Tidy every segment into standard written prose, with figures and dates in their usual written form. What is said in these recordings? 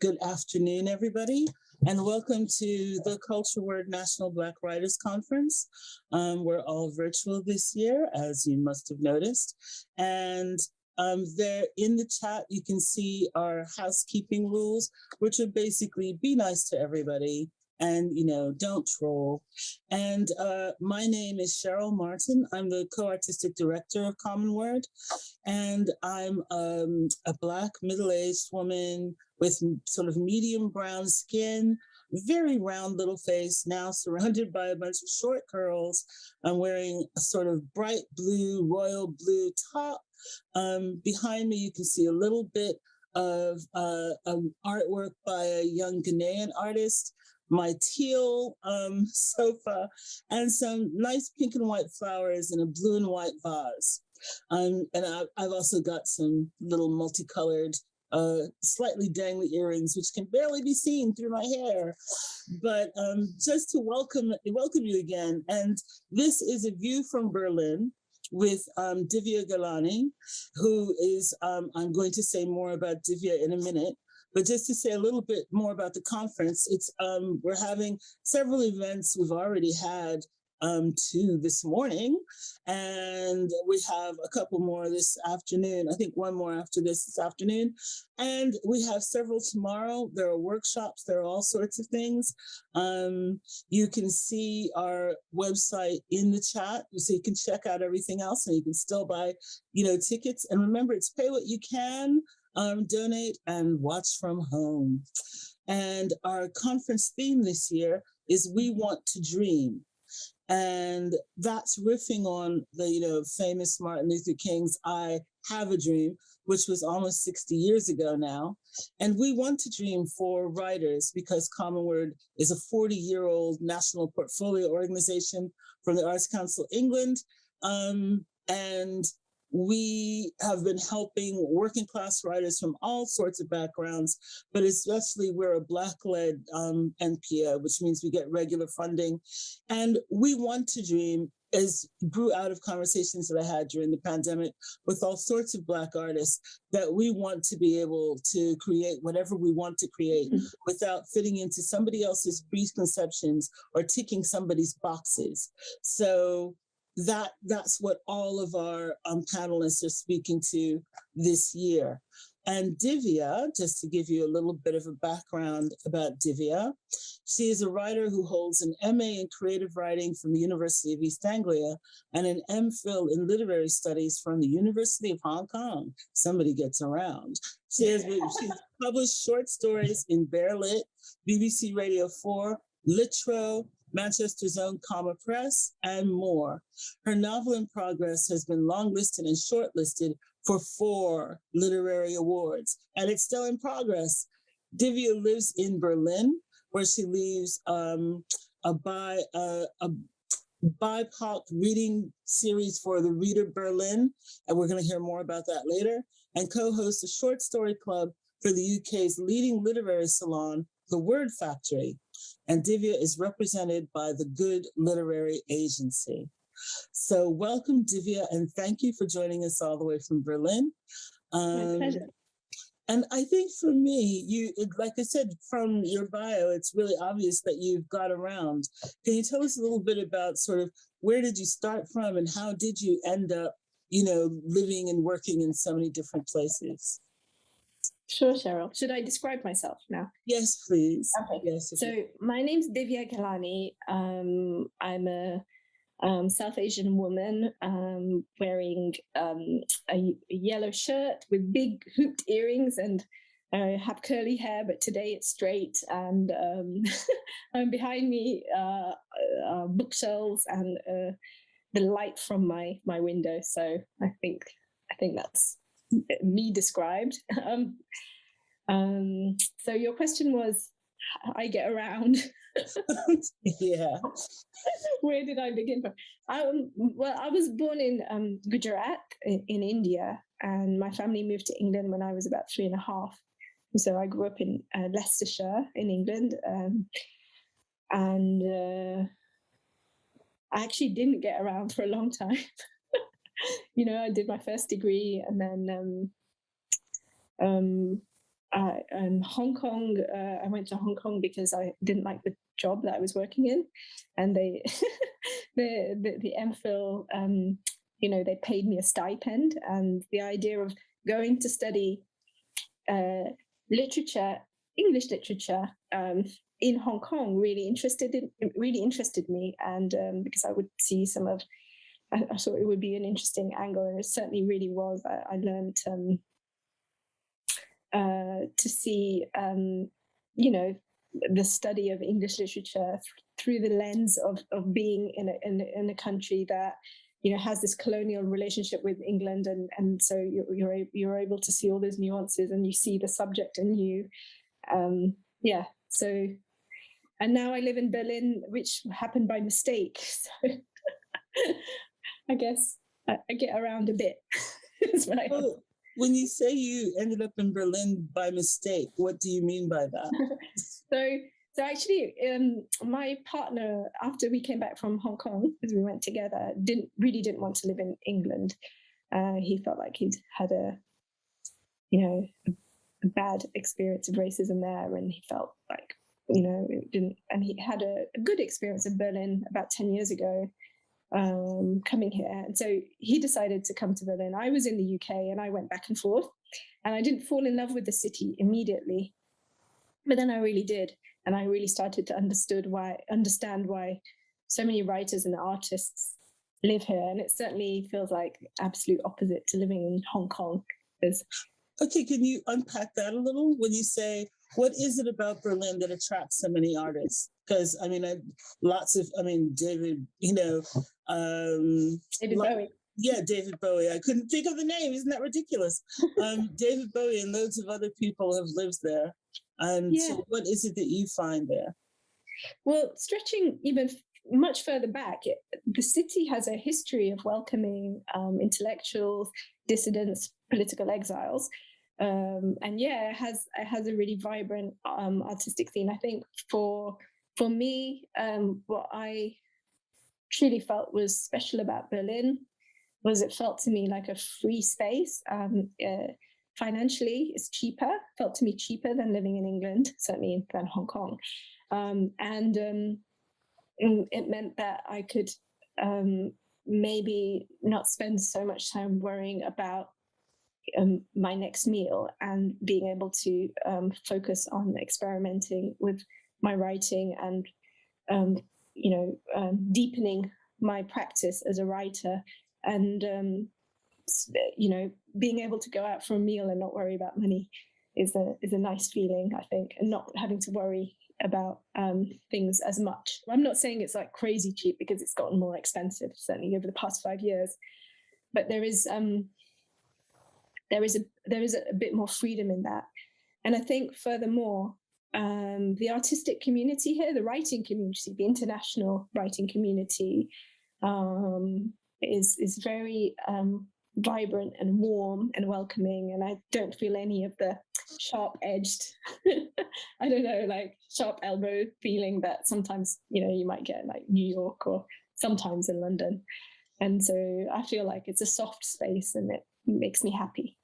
Good afternoon, everybody, and welcome to the Cultureword National Black Writers Conference. We're all virtual this year, as you must have noticed. And there in the chat, you can see our housekeeping rules, which are basically be nice to everybody and, don't troll. And my name is Cheryl Martin. I'm the co-artistic director of Common Word. And I'm a Black middle-aged woman with sort of medium brown skin, very round little face, now surrounded by a bunch of short curls. I'm wearing a sort of bright blue, royal blue top. Behind me, you can see a little bit of artwork by a young Ghanaian artist, my teal sofa, and some nice pink and white flowers in a blue and white vase. And I've also got some little multicolored, slightly dangly earrings, which can barely be seen through my hair. But just to welcome you again. And this is a view from Berlin with Divya Ghelani, who is, I'm going to say more about Divya in a minute. But just to say a little bit more about the conference, it's we're having several events. We've already had 2 this morning, and we have a couple more this afternoon. I think one more after this afternoon, and we have several tomorrow. There are workshops, there are all sorts of things. You can see our website in the chat, so you can check out everything else, and you can still buy, tickets. And remember, it's pay what you can, donate, and watch from home. And our conference theme this year is "We Want to Dream." And that's riffing on the, famous Martin Luther King's "I Have a Dream," which was almost 60 years ago now. And we want to dream for writers because Common Word is a 40-year-old national portfolio organization from the Arts Council England. And we have been helping working class writers from all sorts of backgrounds, but especially we're a Black-led NPO, which means we get regular funding. And We Want to Dream grew out of conversations that I had during the pandemic with all sorts of Black artists, that we want to be able to create whatever we want to create without fitting into somebody else's preconceptions or ticking somebody's boxes. So that's what all of our panelists are speaking to this year. And Divya, just to give you a little bit of a background about Divya, she is a writer who holds an MA in creative writing from the University of East Anglia and an MPhil in literary studies from the University of Hong Kong. Somebody gets around. She's published short stories in BareLit, BBC Radio 4, Litro, Manchester's own Comma Press, and more. Her novel in progress has been longlisted and shortlisted for 4 literary awards, and it's still in progress. Divya lives in Berlin, where she leads a BIPOC reading series for the Reader Berlin, and we're going to hear more about that later, and co-hosts a short story club for the UK's leading literary salon, The Word Factory. And Divya is represented by the Good Literary Agency. So welcome, Divya, and thank you for joining us all the way from Berlin. My pleasure. And I think for me, like I said, from your bio, it's really obvious that you've got around. Can you tell us a little bit about sort of where did you start from and how did you end up, living and working in so many different places? Sure, Cheryl. Should I describe myself now? Yes, please. Okay. Yes. So my name's Divya Ghelani. I'm a South Asian woman wearing a yellow shirt with big hooped earrings, and I have curly hair, but today it's straight. And behind me bookshelves and the light from my window. So I think that's me described. So your question was, I get around. Yeah. Where did I begin from? Well, I was born in Gujarat in India, and my family moved to England when I was about 3.5. So I grew up in Leicestershire in England, and I actually didn't get around for a long time. I did my first degree, and then Hong Kong. I went to Hong Kong because I didn't like the job that I was working in, and they, the MPhil, they paid me a stipend, and the idea of going to study literature, English literature, in Hong Kong really interested me, and because I would see I thought it would be an interesting angle, and it certainly really was. I learned to see, the study of English literature through the lens of being in a country that has this colonial relationship with England, and so you're able to see all those nuances, and you see the subject in you. So, and now I live in Berlin, which happened by mistake. So I guess I get around a bit. When you say you ended up in Berlin by mistake, what do you mean by that? So actually, my partner, after we came back from Hong Kong, because we went together, didn't want to live in England. He felt like he'd had a bad experience of racism there, and he felt like it didn't. And he had a good experience in Berlin about 10 years ago, coming here, and so he decided to come to Berlin. I was in the UK, and I went back and forth, and I didn't fall in love with the city immediately, but then I really did, and I really started to understand why so many writers and artists live here, and it certainly feels like the absolute opposite to living in Hong Kong. Okay, can you unpack that a little? When you say, what is it about Berlin that attracts so many artists? Because David, David Bowie. Yeah, David Bowie. I couldn't think of the name. Isn't that ridiculous? David Bowie and loads of other people have lived there. So what is it that you find there? Well, stretching even much further back, the city has a history of welcoming intellectuals, dissidents, political exiles. It has a really vibrant artistic scene. I think for me, what I truly felt was special about Berlin was it felt to me like a free space. Financially, it's cheaper, felt to me cheaper than living in England, certainly than Hong Kong. It meant that I could maybe not spend so much time worrying about my next meal, and being able to focus on experimenting with my writing, and deepening my practice as a writer, and being able to go out for a meal and not worry about money is a nice feeling, I think, and not having to worry about things as much. I'm not saying it's like crazy cheap, because it's gotten more expensive, certainly over the past 5 years, but there is a bit more freedom in that. And I think furthermore, the artistic community here, the writing community, the international writing community, is very vibrant and warm and welcoming. And I don't feel any of the sharp-edged, I don't know, like sharp elbow feeling that sometimes, you might get in like New York or sometimes in London. And so I feel like it's a soft space, and it makes me happy.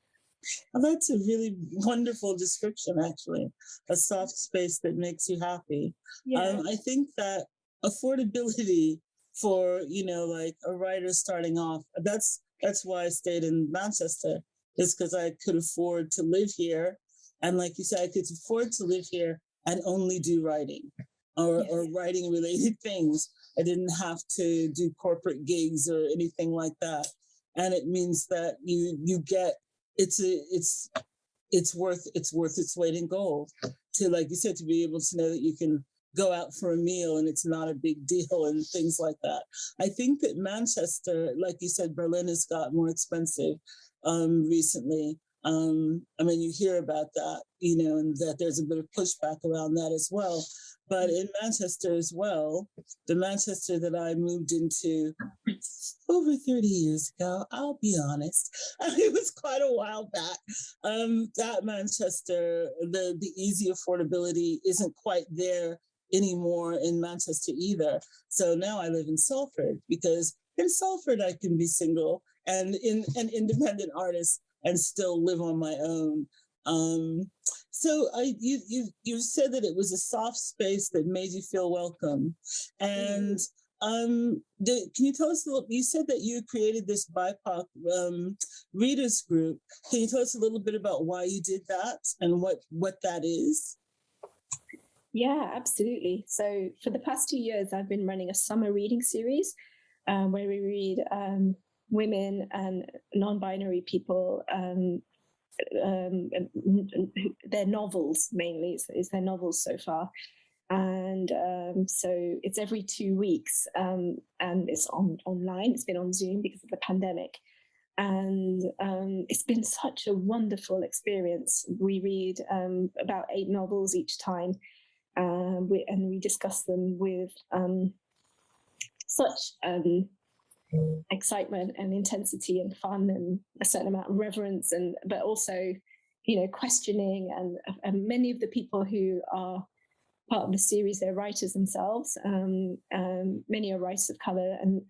Well, that's a really wonderful description, actually. A soft space that makes you happy. Yeah. I think that affordability for, like a writer starting off, that's why I stayed in Manchester, is because I could afford to live here. And like you said, I could afford to live here and only do writing or writing related things. I didn't have to do corporate gigs or anything like that. And it means that you get, it's worth its weight in gold to, like you said, to be able to know that you can go out for a meal and it's not a big deal and things like that. I think that Manchester, like you said, Berlin has got more expensive recently. You hear about that, and that there's a bit of pushback around that as well. But in Manchester as well, the Manchester that I moved into over 30 years ago, I'll be honest, it was quite a while back. That Manchester, the easy affordability isn't quite there anymore in Manchester either. So now I live in Salford, because in Salford I can be single and an independent artist and still live on my own. So you said that it was a soft space that made you feel welcome, and can you tell us a little? You said that you created this BIPOC readers group. Can you tell us a little bit about why you did that and what that is? Yeah, absolutely. So for the past 2 years, I've been running a summer reading series where we read women and non-binary people. Their novels mainly is their novels so far, and so it's every 2 weeks, and it's online. It's been on Zoom because of the pandemic, and it's been such a wonderful experience. We read about 8 novels each time, and we discuss them with such excitement and intensity and fun and a certain amount of reverence, and but also, you know, questioning, and many of the people who are part of the series, they're writers themselves. Many are writers of color, and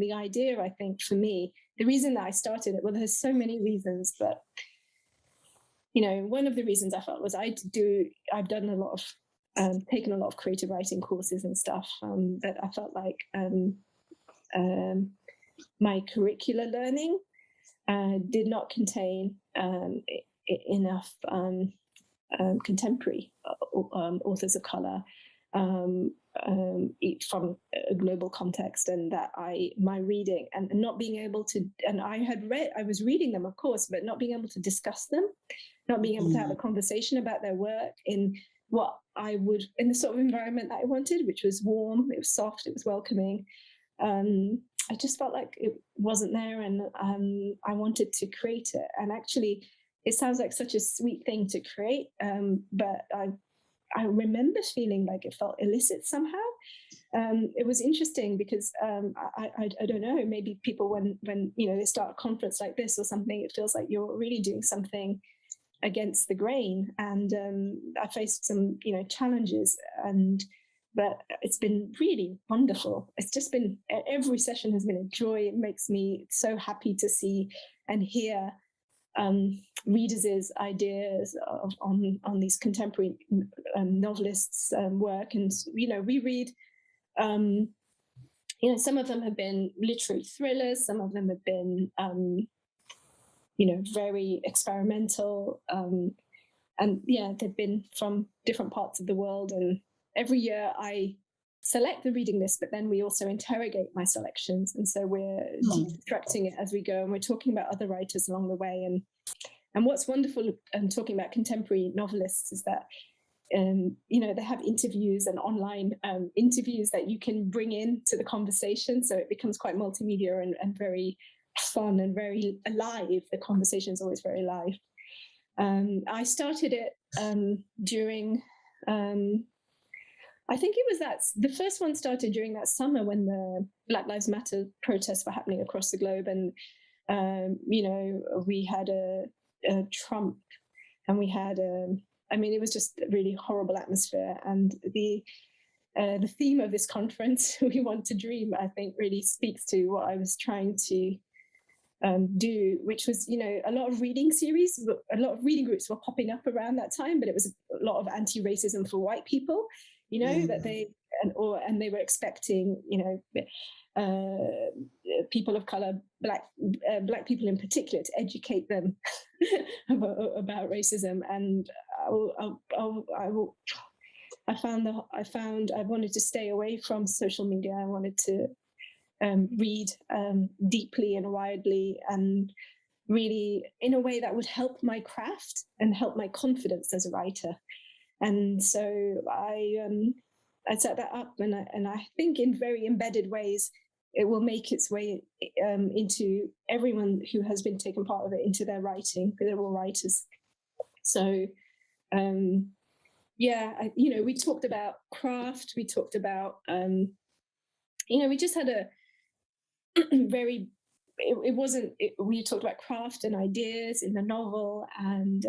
the idea, I think, for me, the reason that I started it, well, there's so many reasons, but you know, one of the reasons I felt was I've done a lot of taken a lot of creative writing courses and stuff, that I felt like my curricular learning did not contain enough contemporary authors of color from a global context, and that my reading and not being able to, and I was reading them, of course, but not being able to discuss them, not being able to have a conversation about their work in the sort of environment that I wanted, which was warm, it was soft, it was welcoming. I just felt like it wasn't there, and I wanted to create it. And actually, it sounds like such a sweet thing to create, but I remember feeling like it felt illicit somehow. It was interesting because I don't know, maybe people when you know they start a conference like this or something, it feels like you're really doing something against the grain. And I faced some, you know, challenges, but it's been really wonderful. It's just been, every session has been a joy. It makes me so happy to see and hear readers' ideas on these contemporary novelists' work. And, you know, we read, you know, some of them have been literary thrillers, some of them have been, you know, very experimental. And yeah, they've been from different parts of the world. And every year I select the reading list, but then we also interrogate my selections. And so we're deconstructing it as we go, and we're talking about other writers along the way. And what's wonderful talking about contemporary novelists is that, you know, they have interviews and online interviews that you can bring into the conversation. So it becomes quite multimedia and very fun and very alive. The conversation is always very alive. I started it during, I think it was the first one started during that summer when the Black Lives Matter protests were happening across the globe. And, you know, we had a Trump, and we had, I mean, it was just a really horrible atmosphere. And the theme of this conference, We Want to Dream, I think really speaks to what I was trying to do, which was, you know, a lot of reading groups were popping up around that time, but it was a lot of anti-racism for white people, you know, that they were expecting, you know, people of color, black people in particular, to educate them about racism. And I found I wanted to stay away from social media. I wanted to read deeply and widely, and really in a way that would help my craft and help my confidence as a writer. And so I set that up, and I think in very embedded ways it will make its way into everyone who has been taken part of it, into their writing. They're all writers. So yeah, you know, we talked about craft, we talked about you know, we just had a very, we talked about craft and ideas in the novel, and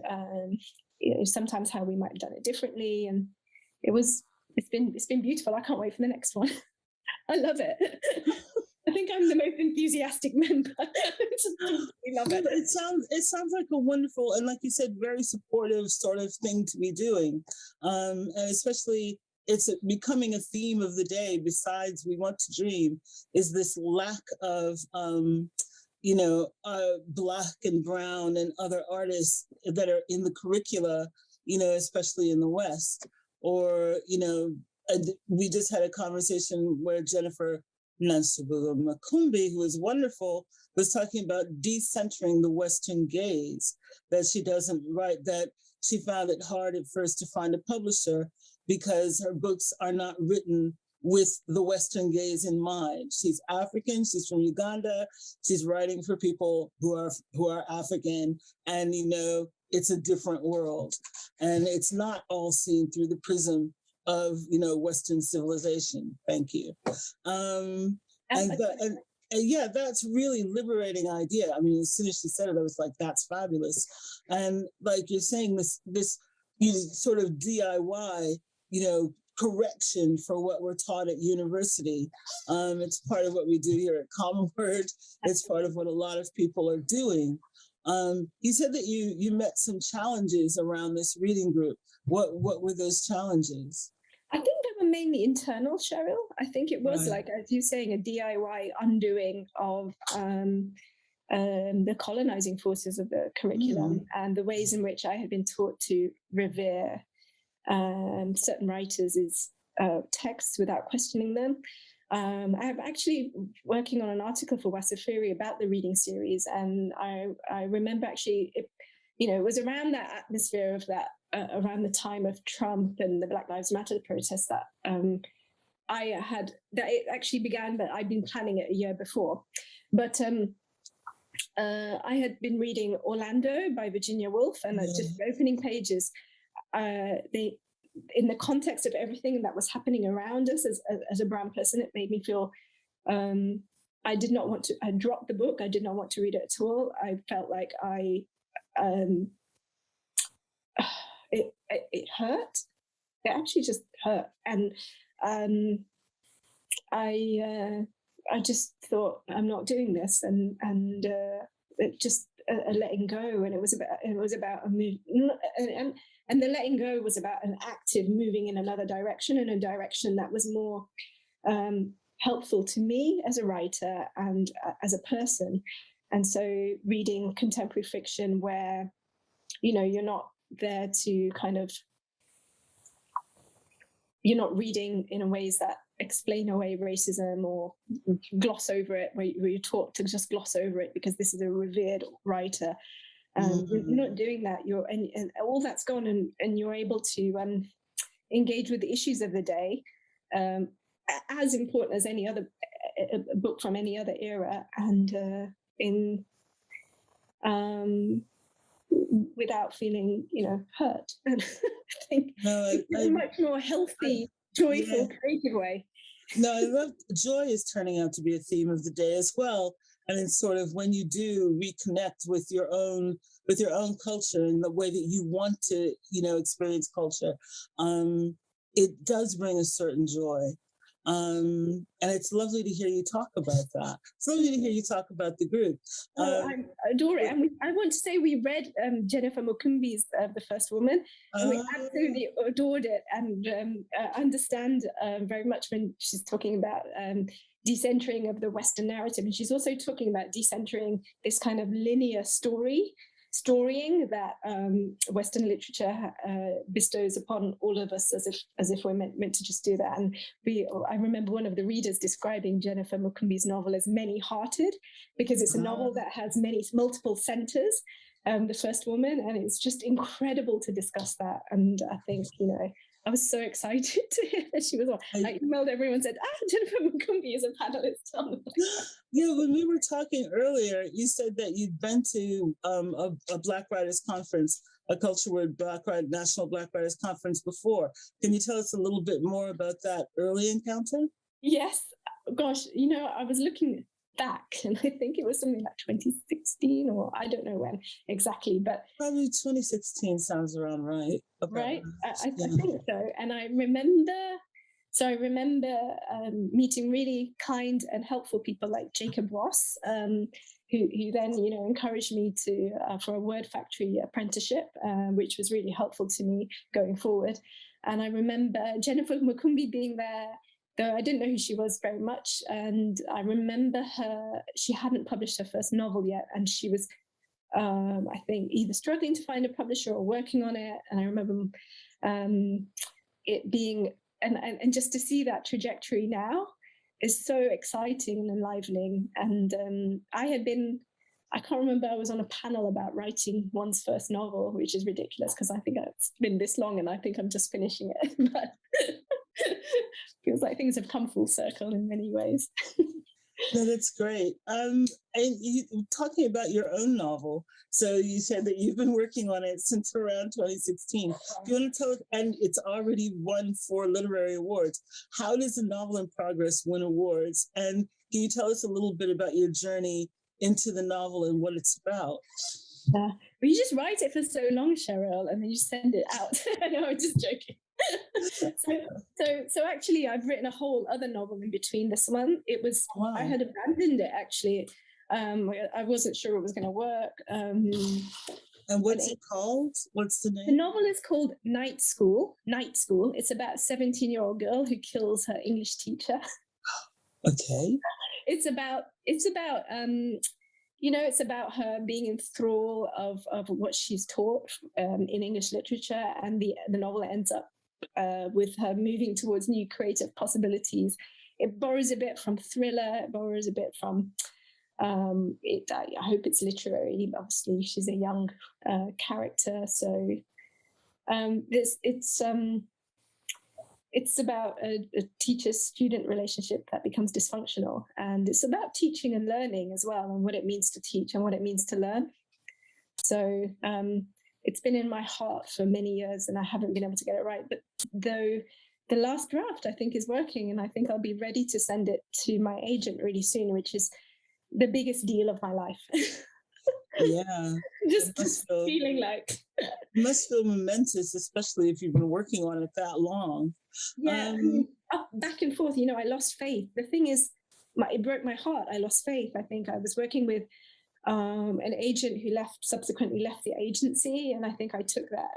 you know, sometimes how we might have done it differently. And it's been beautiful. I can't wait for the next one. I love it. I think I'm the most enthusiastic member. We love it. It sounds like a wonderful and, like you said, very supportive sort of thing to be doing, and especially it's becoming a theme of the day. Besides, we want to dream is this lack of Black and brown and other artists that are in the curricula, especially in the West, or we just had a conversation where Jennifer Nansabula Makumbi, who is wonderful, was talking about decentering the Western gaze, that she doesn't write, that she found it hard at first to find a publisher because her books are not written with the Western gaze in mind. She's African, she's from Uganda, she's writing for people who are African, and it's a different world. And it's not all seen through the prism of Western civilization. Thank you. Yeah, that's really liberating idea. I mean, as soon as she said it, I was like, that's fabulous. And like you're saying, this sort of DIY, correction for what we're taught at university. It's part of what we do here at Common Word. It's part of what a lot of people are doing. You said that you met some challenges around this reading group. What were those challenges? I think they were mainly internal, Cheryl. I think it was Right. like, as you're saying, a DIY undoing of the colonizing forces of the curriculum and the ways in which I had been taught to revere certain writers' texts without questioning them. I'm actually working on an article for Wasafiri about the reading series, and I remember actually, it was around that atmosphere of that, around the time of Trump and the Black Lives Matter protests that it actually began, but I'd been planning it a year before. But I had been reading Orlando by Virginia Woolf, and just the opening pages, in the context of everything that was happening around us as a brown person, it made me feel I did not want to. I dropped the book. I did not want to read it at all. I felt like it hurt. It actually just hurt, and I just thought, I'm not doing this, and it just a letting go, and it was about a move, and the letting go was about an active moving in another direction, in a direction that was more helpful to me as a writer and as a person. And so reading contemporary fiction where, you're not there to you're not reading in ways that explain away racism or gloss over it, where you're taught to just gloss over it because this is a revered writer. You're not doing that. And all that's gone, and you're able to engage with the issues of the day, as important as any other book from any other era, and without feeling, hurt. And I think it's a much more healthy, joyful, creative way. No, I love joy is turning out to be a theme of the day as well. And it's sort of when you do reconnect with your own culture and the way that you want to, experience culture, it does bring a certain joy. And it's lovely to hear you talk about that. It's lovely to hear you talk about the group. I adore it. And I want to say we read Jennifer Mukumbi's The First Woman, and we absolutely adored it, and understand very much when she's talking about decentering of the Western narrative. And she's also talking about decentering this kind of linear storying that Western literature bestows upon all of us, as if we're meant to just do that. And I remember one of the readers describing Jennifer Mukumbi's novel as many-hearted, because it's a novel that has multiple centers, The First Woman, and it's just incredible to discuss that. And I think, I was so excited to hear that she was on. I emailed everyone and said, Jennifer Mukumbi is a panelist. Yeah, when we were talking earlier, you said that you'd been to a Black Writers Conference, a Cultureword National Black Writers Conference before. Can you tell us a little bit more about that early encounter? Yes. Gosh, I was looking back, and I think it was something like 2016, or I don't know when exactly, but probably 2016 sounds around right. Right, I think so. And I remember So I remember meeting really kind and helpful people like Jacob Ross, who then, encouraged me to for a Word Factory apprenticeship, which was really helpful to me going forward. And I remember Jennifer Mukumbi being there, though I didn't know who she was very much. And I remember she hadn't published her first novel yet, and she was, I think, either struggling to find a publisher or working on it. And I remember it being, and just to see that trajectory now is so exciting and enlivening. And I can't remember, I was on a panel about writing one's first novel, which is ridiculous because I think it's been this long and I think I'm just finishing it. But feels like things have come full circle in many ways. No, that's great. And you talking about your own novel. So you said that you've been working on it since around 2016. Do you want to tell us? And it's already won 4 literary awards. How does a novel in progress win awards? And can you tell us a little bit about your journey into the novel and what it's about? Well, you just write it for so long, Cheryl, and then you send it out. No, I'm just joking. So actually, I've written a whole other novel in between this one. It was I had abandoned it actually. I wasn't sure it was going to work. And what's it called? What's the name? The novel is called Night School. Night School. It's about a 17-year-old girl who kills her English teacher. Okay. It's about it's about her being in thrall of what she's taught in English literature, and the novel ends up with her moving towards new creative possibilities. It borrows a bit from thriller. It borrows a bit from I hope it's literary. Obviously, she's a young character, so it's about a teacher-student relationship that becomes dysfunctional, and it's about teaching and learning as well, and what it means to teach and what it means to learn. So it's been in my heart for many years, and I haven't been able to get it right. But though the last draft, I think, is working, and I think I'll be ready to send it to my agent really soon, which is the biggest deal of my life. Yeah. just feeling like it must feel momentous, especially if you've been working on it that long. Yeah, back and forth. I lost faith. The thing is, it broke my heart. I lost faith. I think I was working with an agent who subsequently left the agency, and I think I took that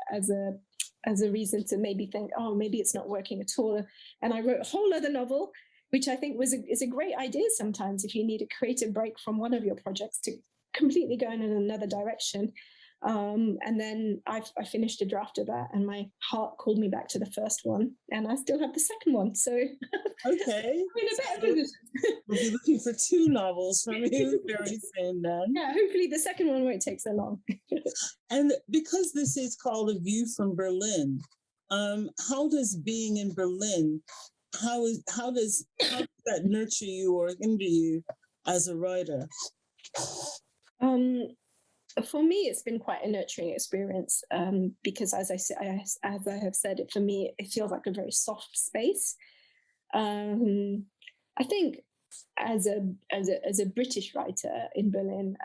as a reason to maybe think, oh, maybe it's not working at all. And I wrote a whole other novel, which I think is a great idea sometimes if you need a creative break from one of your projects to completely go in another direction. And then I finished a draft of that, and my heart called me back to the first one, and I still have the second one. So okay, I'm in a better position. We'll be looking for 2 novels from you very soon then. Yeah, hopefully the second one won't take so long. And because this is called A View from Berlin, how does being in Berlin, how does that nurture you or hinder you as a writer? For me, it's been quite a nurturing experience because, as I have said, for me, it feels like a very soft space. I think as a British writer in Berlin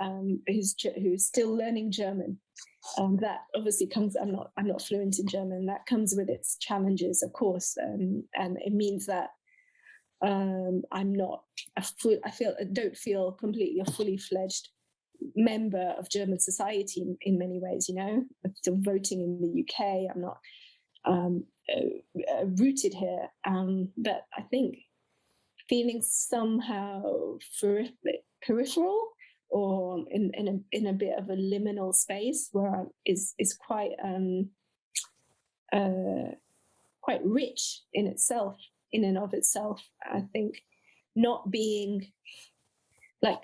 who's still learning German, that obviously comes. I'm not fluent in German. That comes with its challenges, of course, and it means that I'm not I don't feel completely a fully fledged member of German society in many ways. I'm still voting in the UK. I'm not rooted here, but I think feeling somehow peripheral or in a bit of a liminal space where is quite quite rich in itself, in and of itself. I think not being like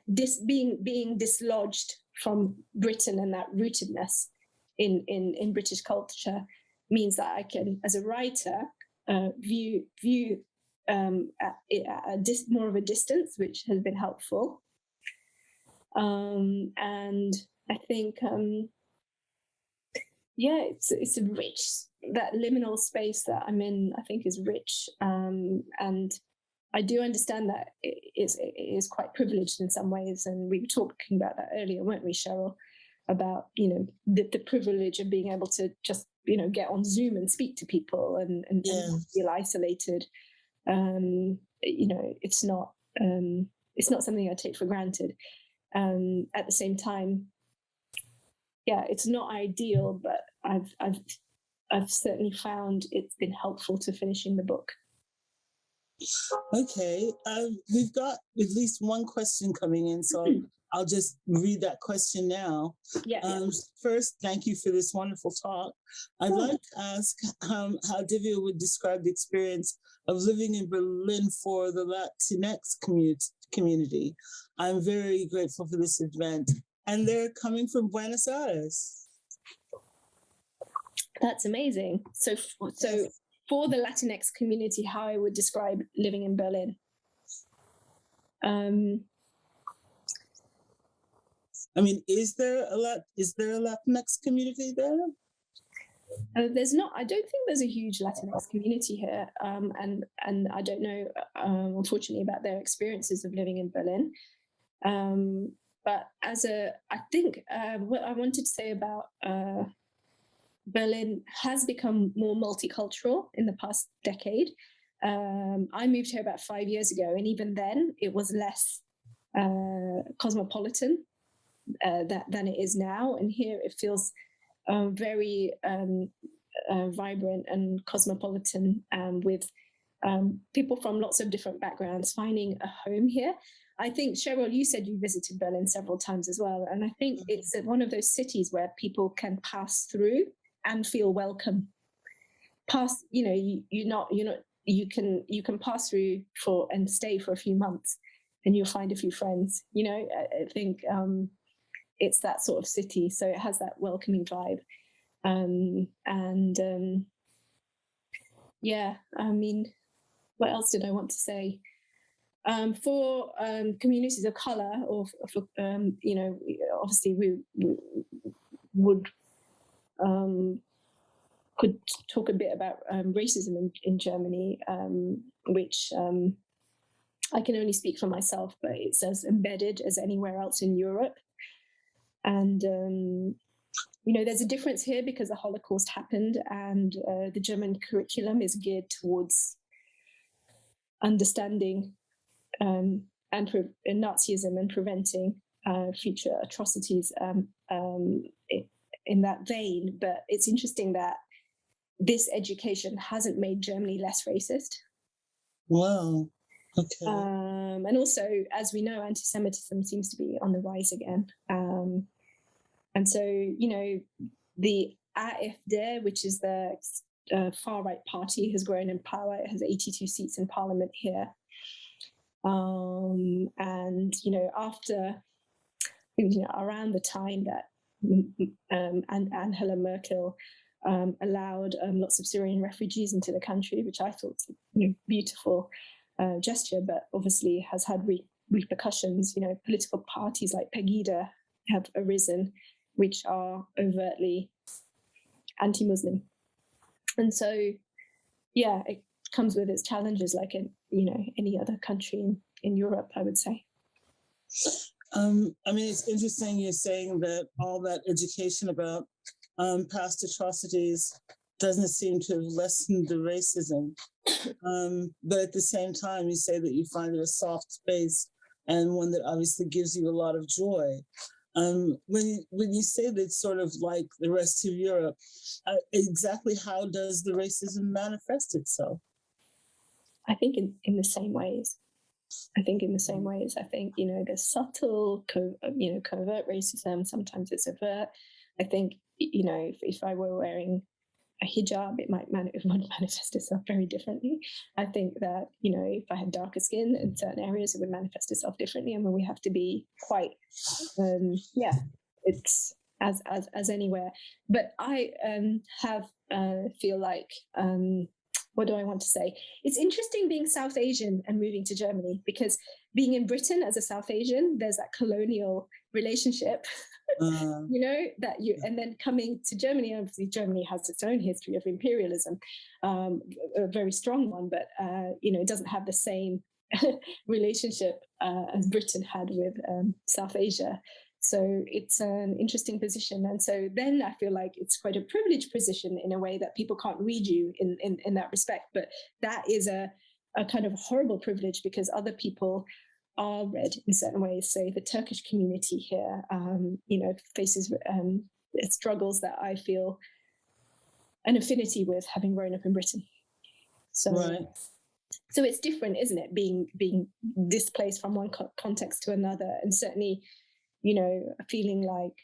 being dislodged from Britain and that rootedness in British culture means that I can, as a writer, view at more of a distance, which has been helpful. And I think, it's a rich, that liminal space that I'm in, I think is rich. And I do understand that it is quite privileged in some ways. And we were talking about that earlier, weren't we, Cheryl? About, the privilege of being able to just, get on Zoom and speak to people and feel isolated. it's not something I take for granted. At the same time, yeah, it's not ideal, but I've certainly found it's been helpful to finishing the book. Okay, we've got at least one question coming in, so I'll just read that question now. Yeah. First, thank you for this wonderful talk. I'd like to ask how Divya would describe the experience of living in Berlin for the Latinx community. I'm very grateful for this event, and they're coming from Buenos Aires. That's amazing. So Yes. For the Latinx community, how I would describe living in Berlin. I mean, is there a Latinx community there? There's not. I don't think there's a huge Latinx community here, and I don't know, unfortunately, about their experiences of living in Berlin. But I think what I wanted to say about Berlin has become more multicultural in the past decade. I moved here about 5 years ago, and even then, it was less cosmopolitan than it is now. And here, it feels very vibrant and cosmopolitan, with people from lots of different backgrounds finding a home here. I think, Cheryl, you said you visited Berlin several times as well, and I think it's one of those cities where people can pass through and feel welcome. You can pass through and stay for a few months, and you'll find a few friends. I think it's that sort of city, so it has that welcoming vibe. Yeah, I mean, what else did I want to say? For communities of color, or for obviously we would could talk a bit about racism in Germany, which I can only speak for myself, but it's as embedded as anywhere else in Europe. And there's a difference here because the Holocaust happened, and the German curriculum is geared towards understanding Nazism and preventing future atrocities in that vein. But it's interesting that this education hasn't made Germany less racist. Wow. Okay. And also, as we know, anti-Semitism seems to be on the rise again. And so, the AfD, which is the far-right party, has grown in power. It has 82 seats in parliament here. And, after, around the time that Angela Merkel allowed lots of Syrian refugees into the country, which I thought was a beautiful gesture, but obviously has had repercussions. Political parties like Pegida have arisen, which are overtly anti-Muslim. And so, yeah, it comes with its challenges, like in any other country in Europe, I would say. I mean, it's interesting you're saying that all that education about past atrocities doesn't seem to have lessened the racism. But at the same time, you say that you find it a soft space and one that obviously gives you a lot of joy. When you say that it's sort of like the rest of Europe, exactly how does the racism manifest itself? I think in the same ways. I think there's subtle, covert racism. Sometimes it's overt. I think, if I were wearing a hijab, it would manifest itself very differently. I think that, if I had darker skin in certain areas, it would manifest itself differently. I mean, we have to be quite, it's as anywhere. But I feel like, what do I want to say? It's interesting being South Asian and moving to Germany, because being in Britain as a South Asian, there's that colonial relationship, and then coming to Germany. Obviously, Germany has its own history of imperialism, a very strong one, but it doesn't have the same relationship as Britain had with South Asia. So it's an interesting position. And so then I feel like it's quite a privileged position in a way that people can't read you in that respect. But that is a a kind of horrible privilege because other people are read in certain ways. So the Turkish community here, faces struggles that I feel an affinity with, having grown up in Britain. So, right. So it's different, isn't it? Being displaced from one context to another, and certainly, feeling like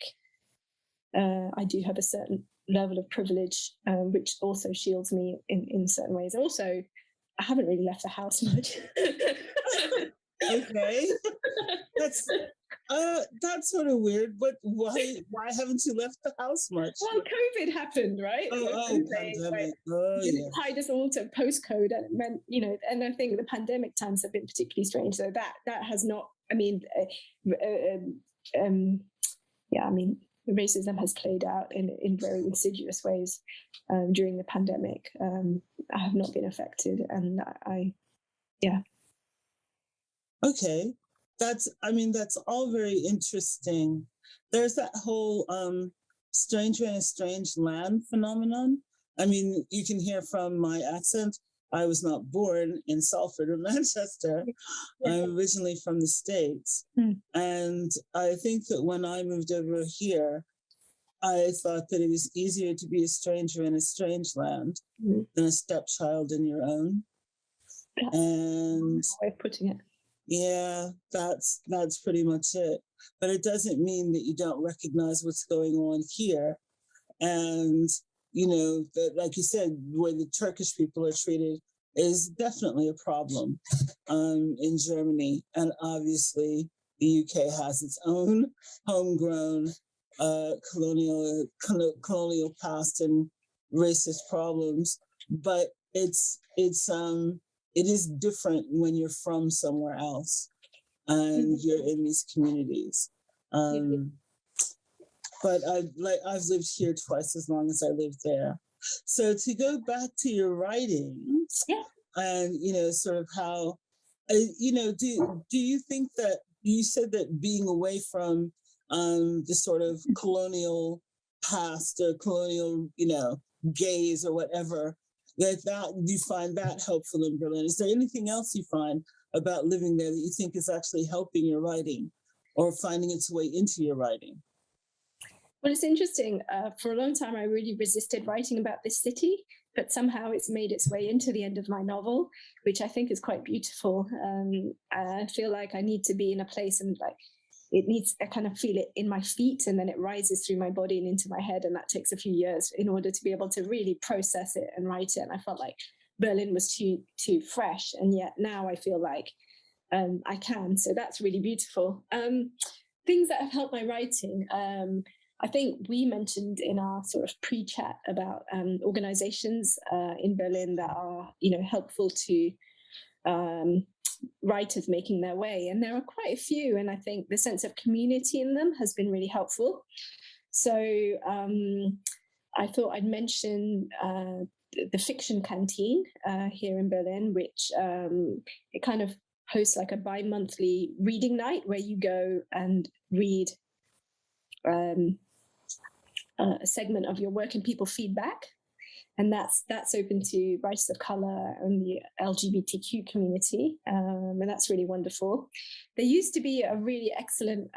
I do have a certain level of privilege, which also shields me in certain ways. Also, I haven't really left the house much. Okay. That's sort of weird, but why haven't you left the house much? Well, COVID happened, right? Pandemic. Oh, Didn't yes. hide us all to postcode, and it meant, and I think the pandemic times have been particularly strange. So that has not, racism has played out in very insidious ways during the pandemic. I have not been affected, and Okay. That's all very interesting. There's that whole stranger in a strange land phenomenon. I mean, you can hear from my accent, I was not born in Salford or Manchester. I'm originally from the States. And I think that when I moved over here, I thought that it was easier to be a stranger in a strange land than a stepchild in your own. That's and a way of putting it. Yeah, that's pretty much it. But it doesn't mean that you don't recognize what's going on here. And, that, like you said, the way the Turkish people are treated is definitely a problem in Germany. And obviously, the UK has its own homegrown colonial past and racist problems. But it is different when you're from somewhere else and you're in these communities. But I've lived here twice as long as I lived there. So to go back to your writings, and sort of how, do you think that you said that being away from the sort of colonial past or colonial, gaze or whatever, that you find that helpful in Berlin? Is there anything else you find about living there that you think is actually helping your writing or finding its way into your writing? Well, it's interesting. For a long time, I really resisted writing about this city, but somehow it's made its way into the end of my novel, which I think is quite beautiful. I feel like I need to be in a place and I kind of feel it in my feet, and then it rises through my body and into my head. And that takes a few years in order to be able to really process it and write it. And I felt like Berlin was too fresh. And yet now I feel like I can. So that's really beautiful. Things that have helped my writing. I think we mentioned in our sort of pre-chat about organizations in Berlin that are, helpful to writers making their way. And there are quite a few. And I think the sense of community in them has been really helpful. So I thought I'd mention the Fiction Canteen here in Berlin, which it kind of hosts like a bi-monthly reading night where you go and read a segment of your work and people feedback, and that's open to writers of color and the LGBTQ community, and that's really wonderful. There used to be a really excellent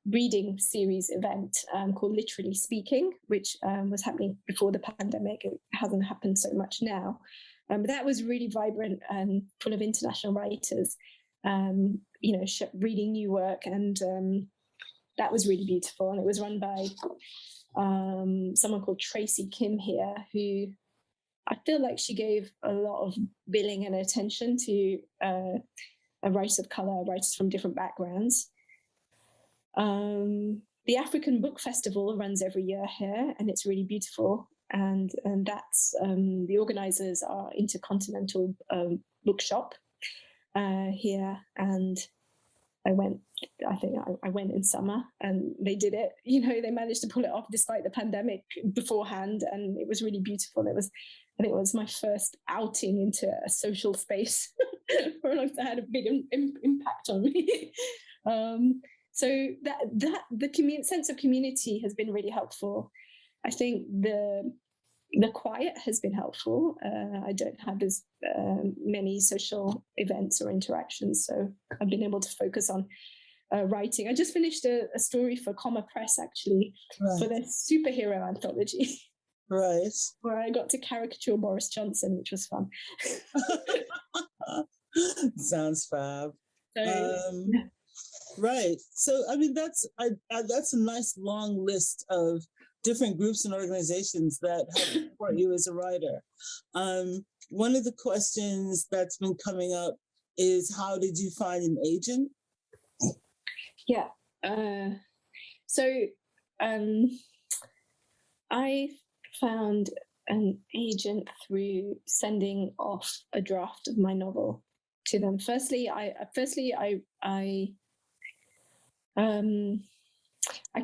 reading series event called Literally Speaking, which was happening before the pandemic. It hasn't happened so much now, but that was really vibrant and full of international writers. Reading new work, and that was really beautiful. And it was run by someone called Tracy Kim here, who I feel like she gave a lot of billing and attention to a writer of color, writers from different backgrounds. The African Book Festival runs every year here, and it's really beautiful. And that's the organizers are Intercontinental Bookshop here, and I went in summer, and they did it. They managed to pull it off despite the pandemic beforehand, and it was really beautiful. I think it was my first outing into a social space for a long time. It had a big impact on me. So that the sense of community has been really helpful. I think the the quiet has been helpful. I don't have as many social events or interactions, so I've been able to focus on writing. I just finished a story for Comma Press, actually, for their superhero anthology. Right. Where I got to caricature Boris Johnson, which was fun. Sounds fab. So, right. So, I mean, that's a nice long list of different groups and organizations that help support you as a writer. One of the questions that's been coming up is, how did you find an agent? Yeah. I found an agent through sending off a draft of my novel to them. Firstly, I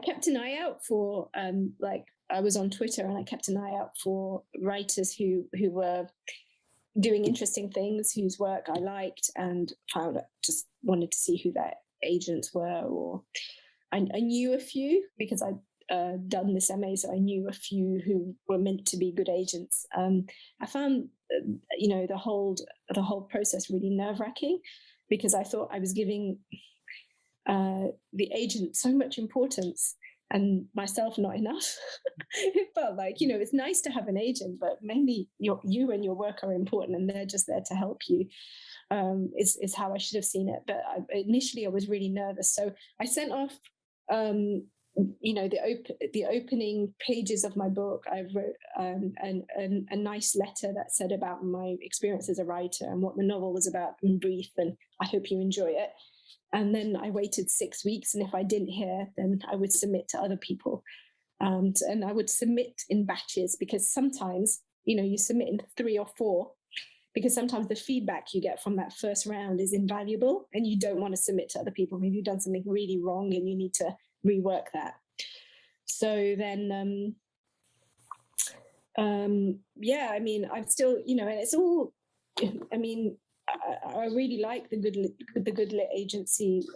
kept an eye out for I was on Twitter and I kept an eye out for writers who were doing interesting things, whose work I liked, and just wanted to see who their agents were. Or I knew a few because I'd done this MA, so I knew a few who were meant to be good agents. I found the whole process really nerve-wracking, because I thought I was giving the agent so much importance and myself not enough. It felt like, it's nice to have an agent, but mainly you and your work are important, and they're just there to help you. Is how I should have seen it. But initially I was really nervous, so I sent off the opening pages of my book. I wrote a nice letter that said about my experience as a writer and what the novel was about in brief, and I hope you enjoy it. And then I waited 6 weeks, and if I didn't hear, then I would submit to other people. And I would submit in batches, because sometimes, you submit in 3 or 4, because sometimes the feedback you get from that first round is invaluable, and you don't want to submit to other people. Maybe you've done something really wrong and you need to rework that. So then, I'm still, and it's all, I really like the Good Lit agency.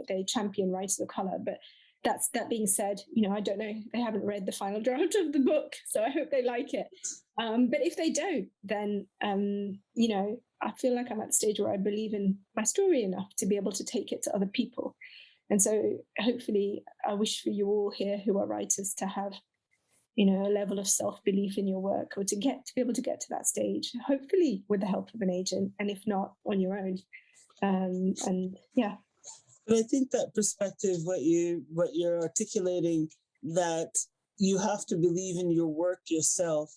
They champion writers of color. But that being said, I don't know. They haven't read the final draft of the book, so I hope they like it. But if they don't, then I feel like I'm at the stage where I believe in my story enough to be able to take it to other people. And so hopefully, I wish for you all here who are writers to have a level of self-belief in your work, or to be able to get to that stage, hopefully with the help of an agent, and if not, on your own. But I think that perspective, what you're articulating, that you have to believe in your work yourself,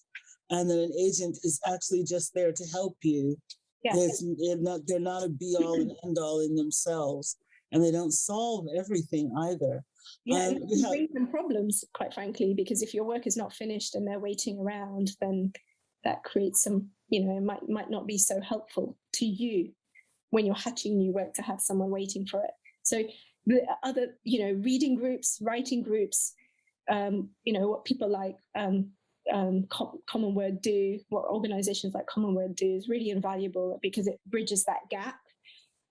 and that an agent is actually just there to help you. Yeah. They're not a be all and end all in themselves, and they don't solve everything either. Yeah, it can bring some problems, quite frankly, because if your work is not finished and they're waiting around, then that creates some, it might not be so helpful to you when you're hatching new work to have someone waiting for it. So the other, reading groups, writing groups, what people like Common Word do, what organizations like Common Word do, is really invaluable, because it bridges that gap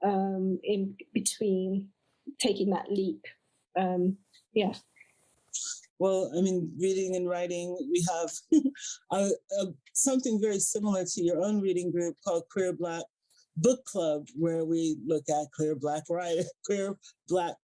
in between taking that leap. Well, I mean, reading and writing, we have something very similar to your own reading group called Queer Black Book Club, where we look at queer Black,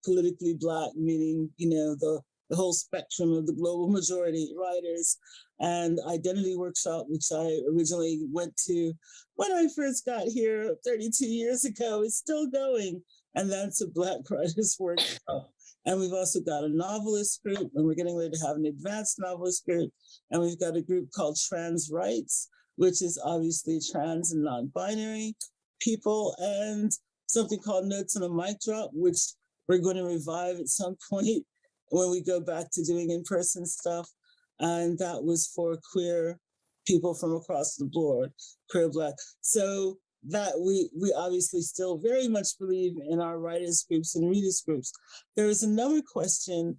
politically Black, meaning, the whole spectrum of the global majority writers, and Identity Workshop, which I originally went to when I first got here 32 years ago, is still going. And that's a Black writers workshop. And we've also got a novelist group, and we're getting ready to have an advanced novelist group. And we've got a group called Trans Rights, which is obviously trans and non-binary people, and something called Notes on a Mic Drop, which we're going to revive at some point when we go back to doing in-person stuff. And that was for queer people from across the board, queer Black. So that we obviously still very much believe in our writers groups and readers groups. There is another question.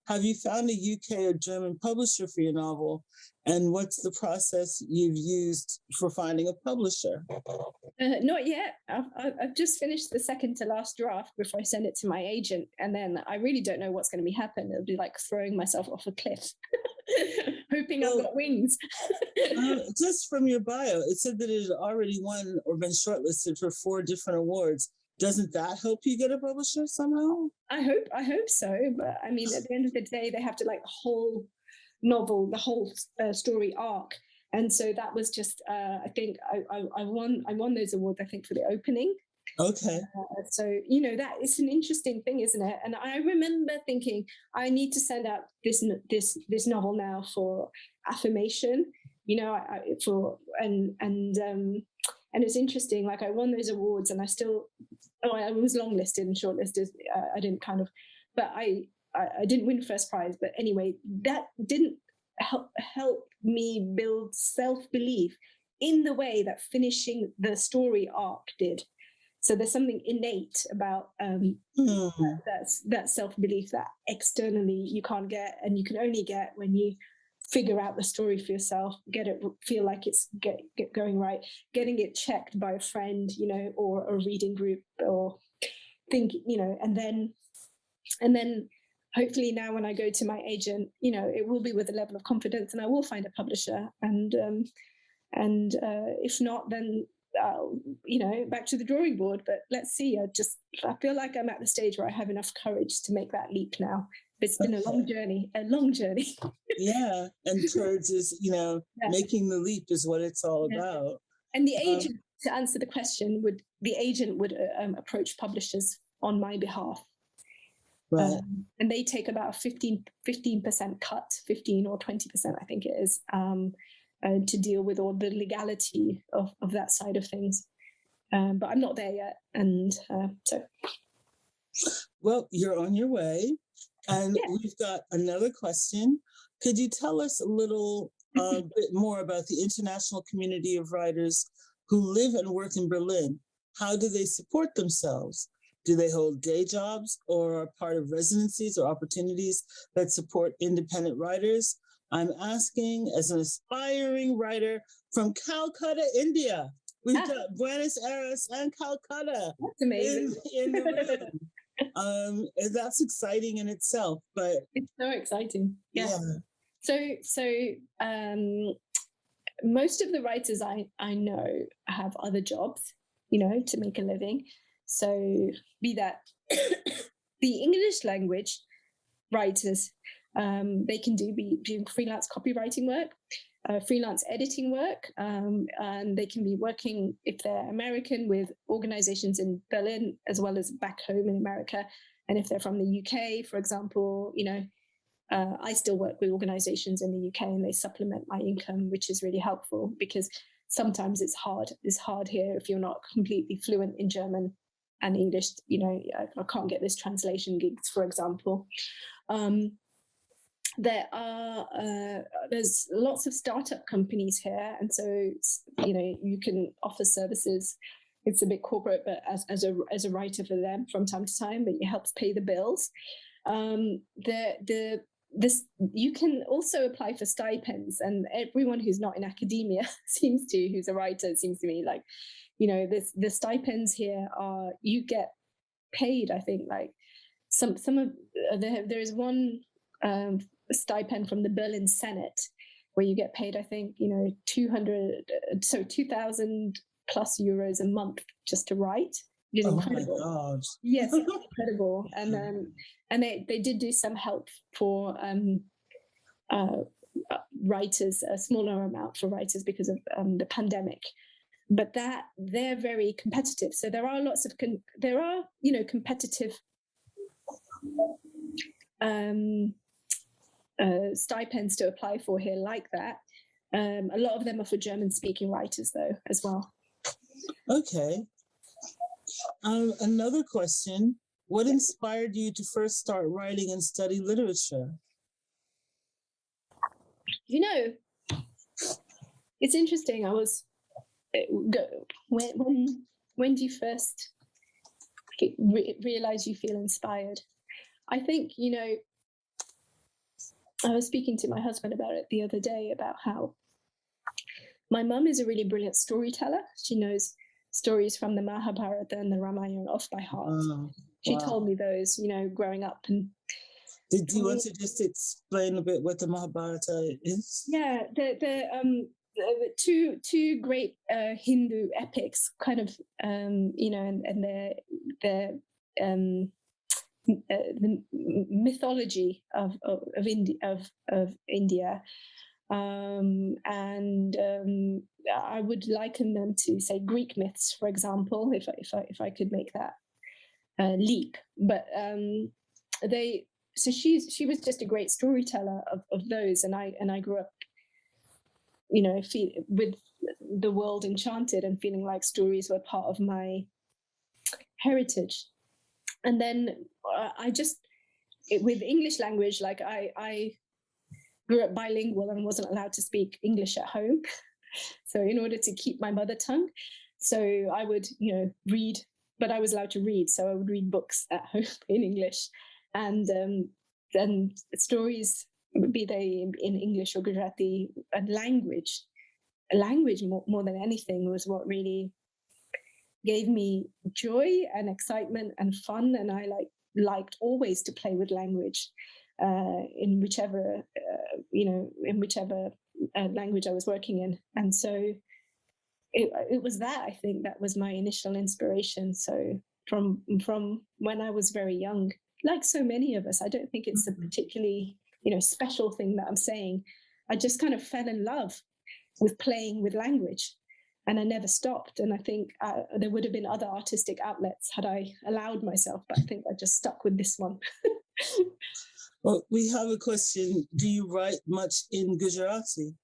Have you found a UK or German publisher for your novel? And what's the process you've used for finding a publisher? Not yet. I've just finished the second to last draft before I send it to my agent. And then I really don't know what's going to be happening. It'll be like throwing myself off a cliff. hoping I've Well, got wings. just from your bio, it said that it had already won or been shortlisted for 4 different awards. Doesn't that help you get a publisher somehow? I hope so. But I mean, at the end of the day, they have to like the whole novel, the whole story arc. And so that was just, I think I won those awards, I think, for the opening. Okay. So, you know, that is an interesting thing, isn't it? And I remember thinking, I need to send out this novel now for affirmation, you know, and it's interesting. Like I won those awards, and I was longlisted and shortlisted. I didn't kind of, but I didn't win first prize. But anyway, that didn't help me build self-belief in the way that finishing the story arc did. So there's something innate about that self-belief that externally you can't get, and you can only get when you figure out the story for yourself, get it, feel like it's get going right, getting it checked by a friend, you know, or a reading group, or think, you know, and then hopefully now when I go to my agent, you know, it will be with a level of confidence, and I will find a publisher, and if not, then you know, back to the drawing board. But let's see. I feel like I'm at the stage where I have enough courage to make that leap now. It's been a long journey. Yeah, and courage is, you know, making the leap is what it's all about. And the agent, to answer the question, would approach publishers on my behalf. Right. And they take about a 15% cut, 15 or 20%, I think it is, to deal with all the legality of that side of things. But I'm not there yet. And so. Well, you're on your way. And we've got another question. Could you tell us a little bit more about the international community of writers who live and work in Berlin? How do they support themselves? Do they hold day jobs or are part of residencies or opportunities that support independent writers? I'm asking as an aspiring writer from Calcutta, India. We've got Buenos Aires and Calcutta. That's amazing. In the room. That's exciting in itself, but it's so exciting. Yeah. So most of the writers I know have other jobs, you know, to make a living. So be that the English language writers, they can be doing freelance copywriting work, freelance editing work, and they can be working, if they're American, with organizations in Berlin as well as back home in America. And if they're from the UK, for example, you know, I still work with organizations in the UK, and they supplement my income, which is really helpful, because sometimes it's hard. It's hard here if you're not completely fluent in German and English. You know, I can't get this translation gigs, for example. There's lots of startup companies here, and so, you know, you can offer services. It's a bit corporate, but as a writer for them from time to time, but it helps pay the bills. You can also apply for stipends, and everyone who's not in academia who's a writer, seems to me like, you know, the stipends here are, you get paid, I think, like there is one stipend from the Berlin Senate where you get paid, I think, you know, 2,000 plus euros a month just to write. It's incredible. My God. Yes, incredible. And they did do some help for writers, a smaller amount for writers because of the pandemic. But they're very competitive. So there are lots of competitive stipends to apply for here like that. A lot of them are for German-speaking writers, though, as well. Okay. Another question. What inspired you to first start writing and study literature? You know, it's interesting. When do you first realize you feel inspired? I think, you know, I was speaking to my husband about it the other day, about how my mum is a really brilliant storyteller. She knows stories from the Mahabharata and the Ramayana off by heart. She told me those, you know, growing up. Did you want to just explain a bit what the Mahabharata is? Yeah, the two great Hindu epics, kind of, and the mythology of India, and I would liken them to, say, Greek myths, for example, if I could make that leap. But she was just a great storyteller of those, and I grew up, with the world enchanted and feeling like stories were part of my heritage. And then with English language, like I grew up bilingual and wasn't allowed to speak English at home. So in order to keep my mother tongue, so I would, read, but I was allowed to read. So I would read books at home in English, and then stories, be they in English or Gujarati, and language more than anything was what really gave me joy and excitement and fun. And I liked always to play with language in whichever language I was working in. And so it was that, I think, that was my initial inspiration. So from when I was very young, like so many of us, I don't think it's a particularly special thing that I'm saying. I just kind of fell in love with playing with language, and I never stopped. And I think there would have been other artistic outlets had I allowed myself, but I think I just stuck with this one. Well, we have a question. Do you write much in Gujarati?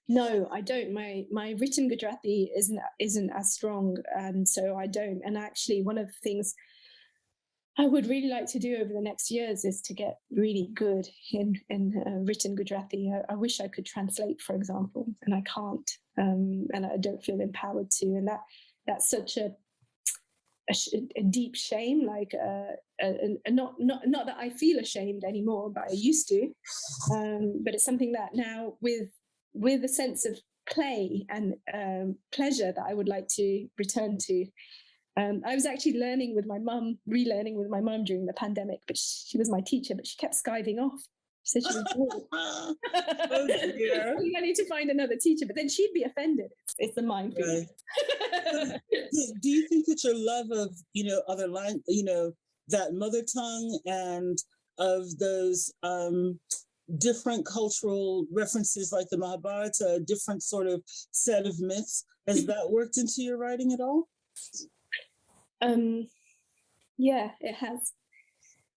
No, I don't. My written Gujarati isn't as strong, and so I don't. And actually, one of the things I would really like to do over the next years is to get really good in written Gujarati. I wish I could translate, for example, and I can't, and I don't feel empowered to. And that's such a deep shame. Like, not that I feel ashamed anymore, but I used to. But it's something that now, with a sense of play and pleasure, that I would like to return to. I was actually relearning with my mum during the pandemic, but she was my teacher, but she kept skiving off. She said she was bored. Oh, dear. I need to find another teacher, but then she'd be offended. It's the minefield. Right. Do you think that your love of, other language, that mother tongue and of those different cultural references like the Mahabharata, a different sort of set of myths, has that worked into your writing at all? Yeah, it has.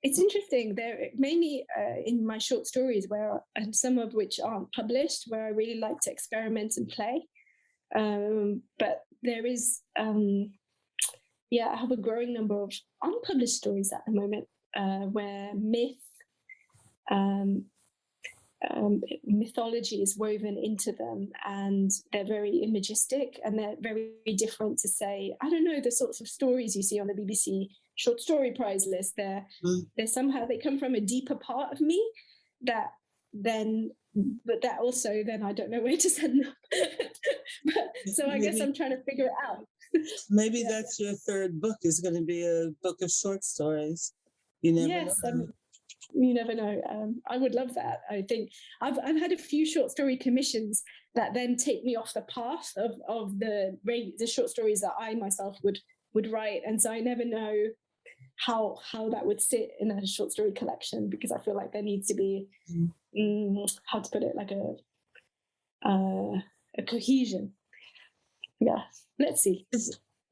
It's interesting. There mainly in my short stories, and some of which aren't published, where I really like to experiment and play. But there is, I have a growing number of unpublished stories at the moment, where mythology is woven into them, and they're very imagistic, and they're very different to, say, I don't know, the sorts of stories you see on the BBC Short Story Prize list. They're somehow, they come from a deeper part of me but that also, then I don't know where to send them. So I guess I'm trying to figure it out. Maybe that's your third book, is going to be a book of short stories. You never know. You never know. I would love that. I think I've had a few short story commissions that then take me off the path of the short stories that I myself would write, and so I never know how that would sit in a short story collection, because I feel like there needs to be how to put it, like a cohesion. Yeah, let's see.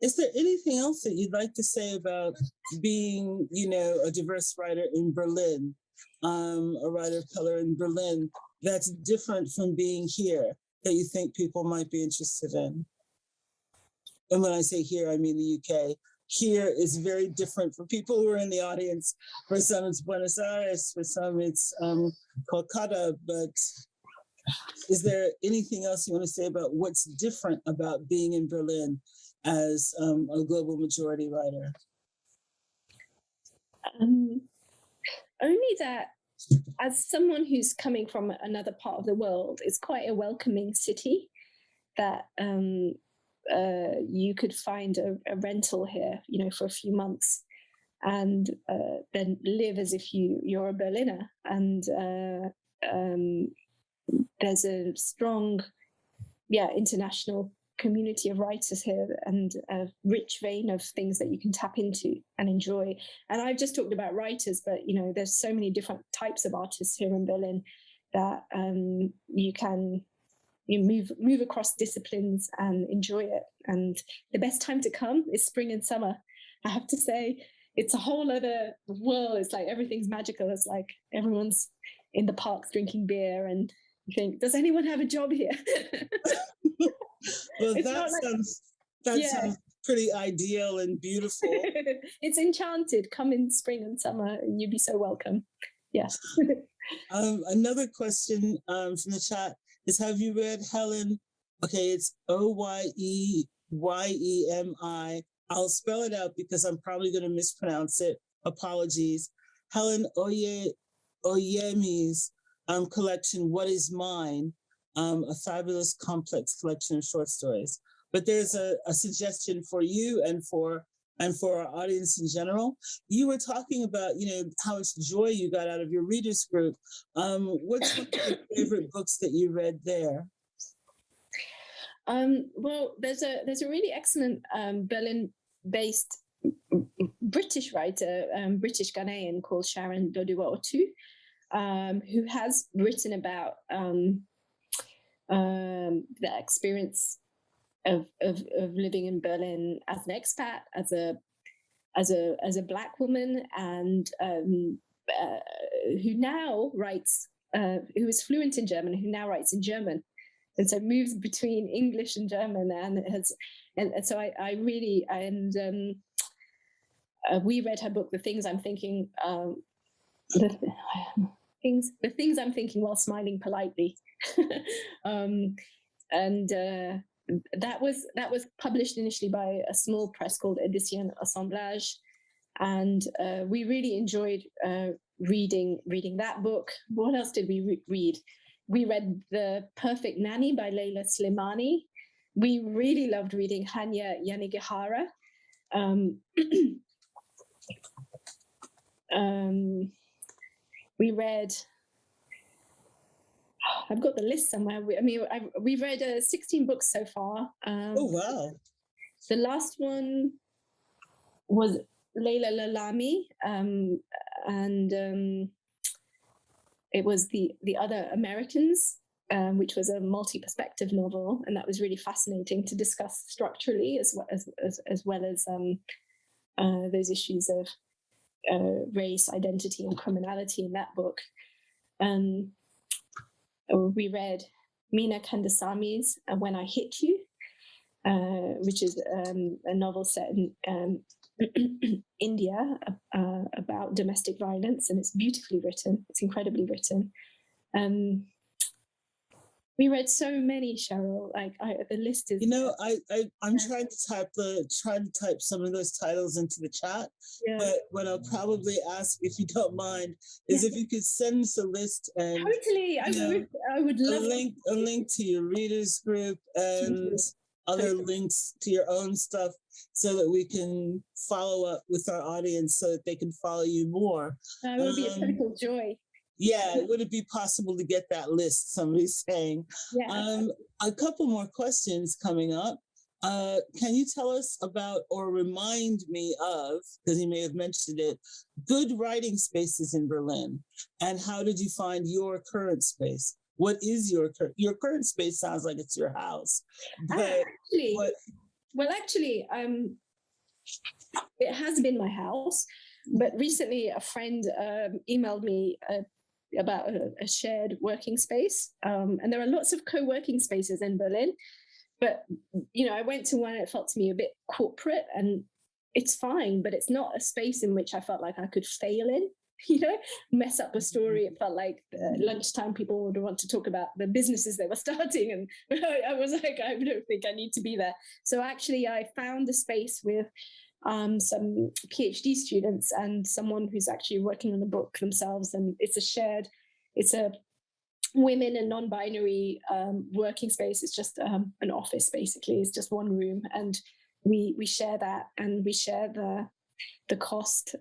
Is there anything else that you'd like to say about being, a diverse writer in Berlin, a writer of color in Berlin, that's different from being here, that you think people might be interested in? And when I say here, I mean the UK. Here is very different for people who are in the audience. For some, it's Buenos Aires. For some, it's Kolkata. But is there anything else you want to say about what's different about being in Berlin as a global majority writer? Only that, as someone who's coming from another part of the world, it's quite a welcoming city, that you could find a rental here, for a few months, and then live as if you're a Berliner. And there's a strong, international community of writers here, and a rich vein of things that you can tap into and enjoy. And I've just talked about writers, but there's so many different types of artists here in Berlin that you can move across disciplines and enjoy it. And the best time to come is spring and summer. I have to say, it's a whole other world. It's like everything's magical. It's like everyone's in the parks drinking beer, and you think, does anyone have a job here? Well, that sounds pretty ideal and beautiful. It's enchanted. Come in spring and summer, and you'd be so welcome. Yeah. Another question from the chat is: have you read Helen? Okay, it's Oyeyemi. I'll spell it out because I'm probably going to mispronounce it. Apologies. Helen Oyemi's collection, What Is Mine? A fabulous complex collection of short stories. But there's a suggestion for you and for our audience in general. You were talking about, how much joy you got out of your readers group. What's one of your favorite books that you read there? Well, there's a really excellent Berlin-based British writer, British Ghanaian, called Sharon Doduwa-Otu, who has written about the experience of living in Berlin as an expat, as a Black woman, and who now writes, who is fluent in German, who now writes in German, and so moves between English and German, and so I really we read her book, The Things I'm Thinking. The things I'm thinking while smiling politely. And that was published initially by a small press called Edition Assemblage, and we really enjoyed reading that book. What else did we read? We read The Perfect Nanny by Leila Slimani. We really loved reading Hanya Yanagihara. We read, I've got the list somewhere. We've read 16 books so far. Oh, wow. The last one was Leila Lalami, and it was the Other Americans, which was a multi-perspective novel, and that was really fascinating to discuss structurally as well as those issues of race, identity, and criminality in that book. We read Mina Kandasami's When I Hit You, which is a novel set in India about domestic violence, and it's beautifully written. It's incredibly written. We read so many, Cheryl. The list is. I'm trying to type some of those titles into the chat. Yeah. But what I'll probably ask, if you don't mind, is if you could send us a list and totally. I would love a link to your readers group and other links to your own stuff, so that we can follow up with our audience so that they can follow you more. It would be a total joy. Yeah, would it be possible to get that list? Somebody's saying. Yeah. A couple more questions coming up. Can you tell us about, or remind me of, because you may have mentioned it, good writing spaces in Berlin, and how did you find your current space? What is your current space? Sounds like it's your house. But actually, it has been my house, but recently a friend emailed me about a shared working space, and there are lots of co-working spaces in Berlin, but I went to one and it felt to me a bit corporate, and it's fine, but it's not a space in which I felt like I could fail in, mess up a story. It felt like lunchtime people would want to talk about the businesses they were starting, and I was like, I don't think I need to be there. So actually I found a space with some PhD students and someone who's actually working on the book themselves, and it's a women and non-binary working space. It's just an office, basically. It's just one room, and we share that, and we share the cost.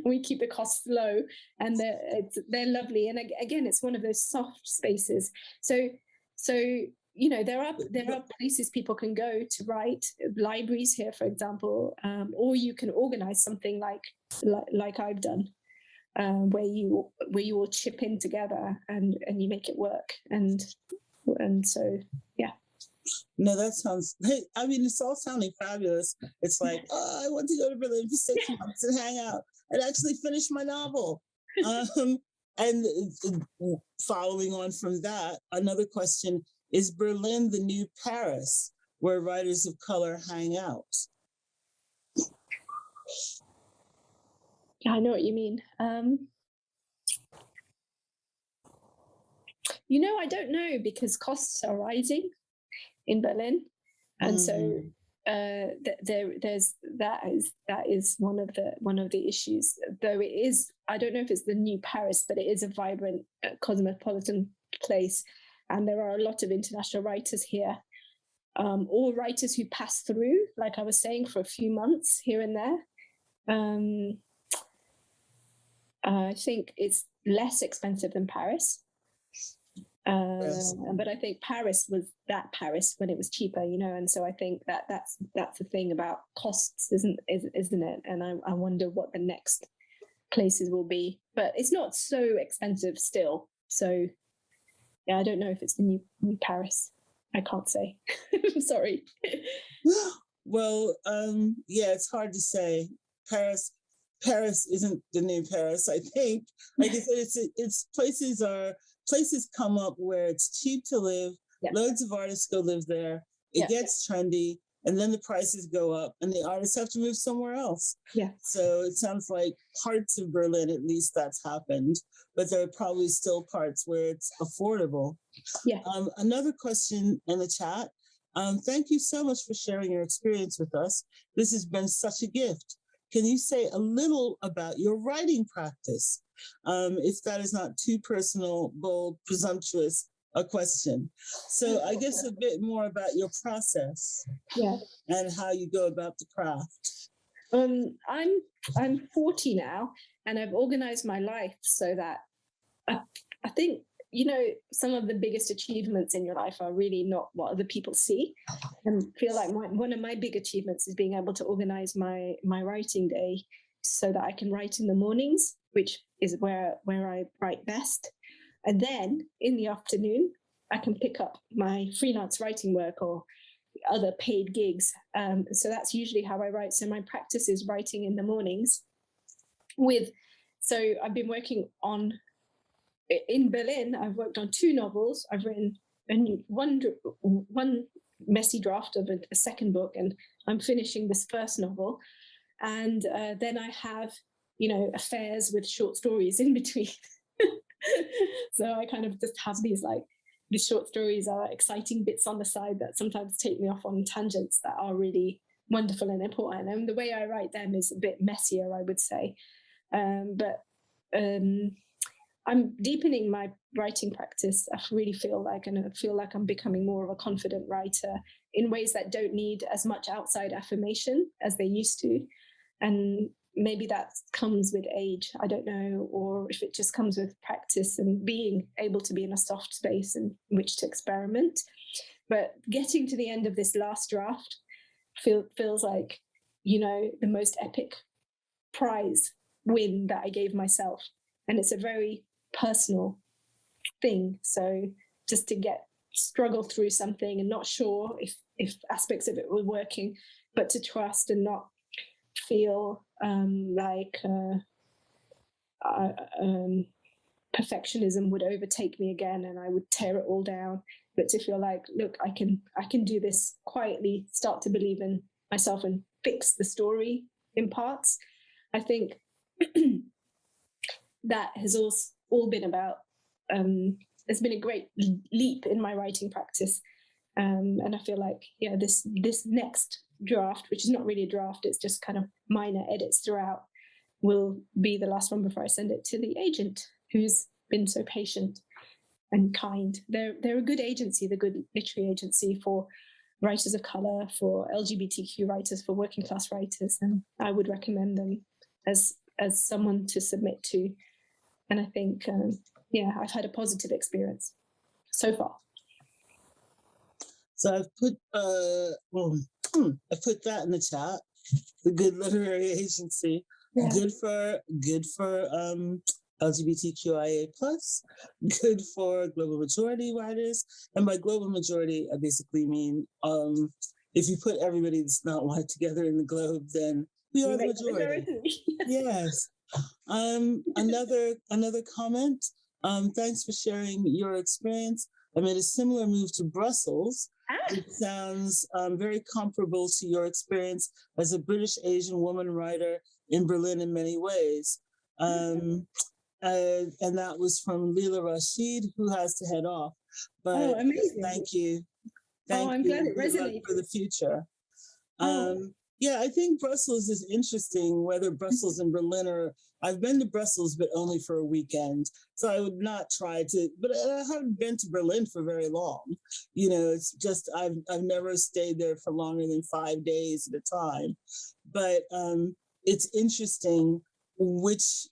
We keep the costs low, and they're lovely. And again, it's one of those soft spaces. So there are places people can go to write, libraries here, for example, or you can organize something like I've done, where you all chip in together and you make it work. And so, yeah. No, that sounds, I mean, it's all sounding fabulous. It's like, oh, I want to go to Berlin for 6 months and hang out and actually finish my novel. And following on from that, another question, is Berlin the new Paris where writers of color hang out? Yeah, I know what you mean. I don't know, because costs are rising in Berlin, and so that is one of the issues. Though it is, I don't know if it's the new Paris, but it is a vibrant, cosmopolitan place, and there are a lot of international writers here, or writers who pass through, like I was saying, for a few months here and there. I think it's less expensive than Paris. Yes. But I think Paris was that Paris when it was cheaper, and so I think that's the thing about costs, isn't it? And I wonder what the next places will be, but it's not so expensive still. So yeah, I don't know if it's the new Paris. I can't say. I'm sorry. Well, yeah, it's hard to say. Paris isn't the new Paris, I think. Like I said, it's places come up where it's cheap to live. Yeah. Loads of artists go live there. It gets trendy, and then the prices go up, and the artists have to move somewhere else. Yeah. So it sounds like parts of Berlin, at least, that's happened, but there are probably still parts where it's affordable. Yeah. Another question in the chat. Thank you so much for sharing your experience with us. This has been such a gift. Can you say a little about your writing practice? If that is not too personal, bold, presumptuous a question. So I guess a bit more about your process, and how you go about the craft. I'm 40 now, and I've organized my life so that I think, some of the biggest achievements in your life are really not what other people see. And feel like one of my big achievements is being able to organize my writing day so that I can write in the mornings, which is where I write best. And then in the afternoon, I can pick up my freelance writing work or other paid gigs. So that's usually how I write. So my practice is writing in the mornings. So I've been working on, in Berlin, I've worked on 2 novels. I've written one messy draft of a second book, and I'm finishing this first novel. And then I have, affairs with short stories in between. So I kind of just have these short stories are exciting bits on the side that sometimes take me off on tangents that are really wonderful and important. And the way I write them is a bit messier, I would say. But I'm deepening my writing practice. I really feel like I'm becoming more of a confident writer in ways that don't need as much outside affirmation as they used to. And maybe that comes with age, I don't know, or if it just comes with practice and being able to be in a soft space in which to experiment. But getting to the end of this last draft feels like, the most epic prize win that I gave myself. And it's a very personal thing. So just to struggle through something and not sure if aspects of it were working, but to trust and not feel perfectionism would overtake me again and I would tear it all down, but to feel like, look, I can do this quietly, start to believe in myself and fix the story in parts. I think that has all been about, it's been a great leap in my writing practice. And I feel like, this next draft, which is not really a draft, it's just kind of minor edits throughout, will be the last one before I send it to the agent, who's been so patient and kind. They're a good agency, the Good Literary Agency, for writers of color, for LGBTQ writers, for working class writers, and I would recommend them as someone to submit to. And I think, I've had a positive experience so far. So I've put I've put that in the chat. The Good Literary Agency, good for LGBTQIA plus, good for global majority writers, and by global majority, I basically mean if you put everybody that's not white together in the globe, then we are the majority. Yes. Another comment. Thanks for sharing your experience. I made a similar move to Brussels. It sounds very comparable to your experience as a British Asian woman writer in Berlin in many ways. And that was from Leela Rashid, who has to head off. But amazing. Thank you. I'm glad it Good luck resonated. for the future. I think Brussels is interesting, whether Brussels and Berlin are, I've been to Brussels, but only for a weekend. So I would not try to, but I haven't been to Berlin for very long. It's just, I've never stayed there for longer than 5 days at a time. But it's interesting which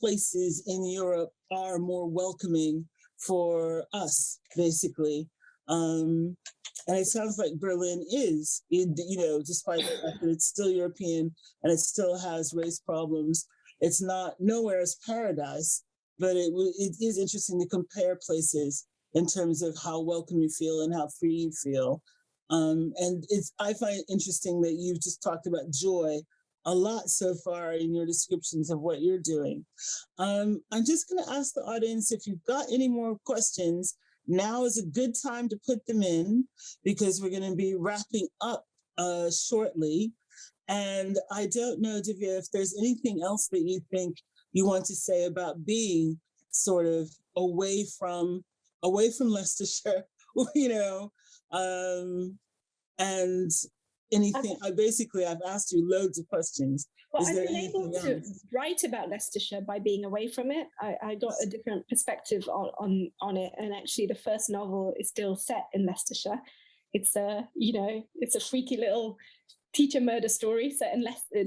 places in Europe are more welcoming for us, basically. And it sounds like Berlin is, despite the fact that it's still European and it still has race problems, it's not nowhere as paradise, but it is interesting to compare places in terms of how welcome you feel and how free you feel. I find it interesting that you've just talked about joy a lot so far in your descriptions of what you're doing. I'm just going to ask the audience if you've got any more questions. Now is a good time to put them in because we're going to be wrapping up shortly. And I don't know, Divya, if there's anything else that you think you want to say about being sort of away from Leicestershire, and anything. I've asked you loads of questions. Well, I've been able to write about Leicestershire by being away from it. I got a different perspective on it, and actually, the first novel is still set in Leicestershire. It's it's a freaky little teacher murder story set in Leicester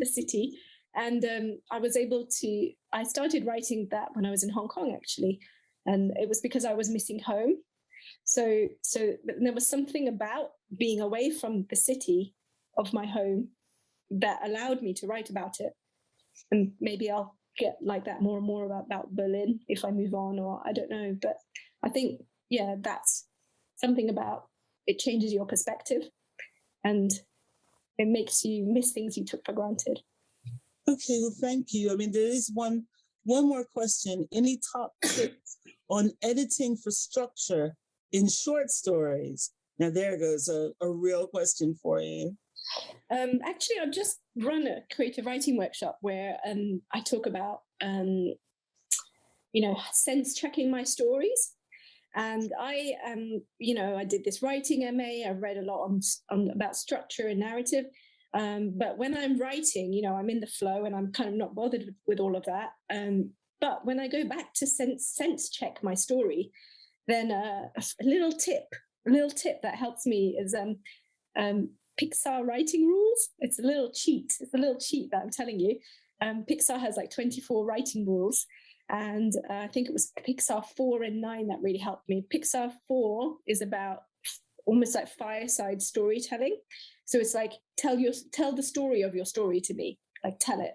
City, and I started writing that when I was in Hong Kong, actually, and it was because I was missing home. So there was something about being away from the city of my home that allowed me to write about it. And maybe I'll get like that more and more about Berlin if I move on, or I don't know. But I think, that's something about it changes your perspective and it makes you miss things you took for granted. Okay, well, thank you. I mean, there is one more question. Any top tips on editing for structure in short stories? Now there goes a real question for you. Actually, I've just run a creative writing workshop where I talk about, sense checking my stories. And I did this writing MA. I've read a lot on about structure and narrative. But when I'm writing, I'm in the flow and I'm kind of not bothered with all of that. But when I go back to sense check my story, then a little tip that helps me is Pixar writing rules. It's a little cheat. That I'm telling you. Pixar has like 24 writing rules. And I think it was Pixar 4 and 9 that really helped me. Pixar 4 is about almost like fireside storytelling. So it's like, tell the story of your story to me. Like tell it.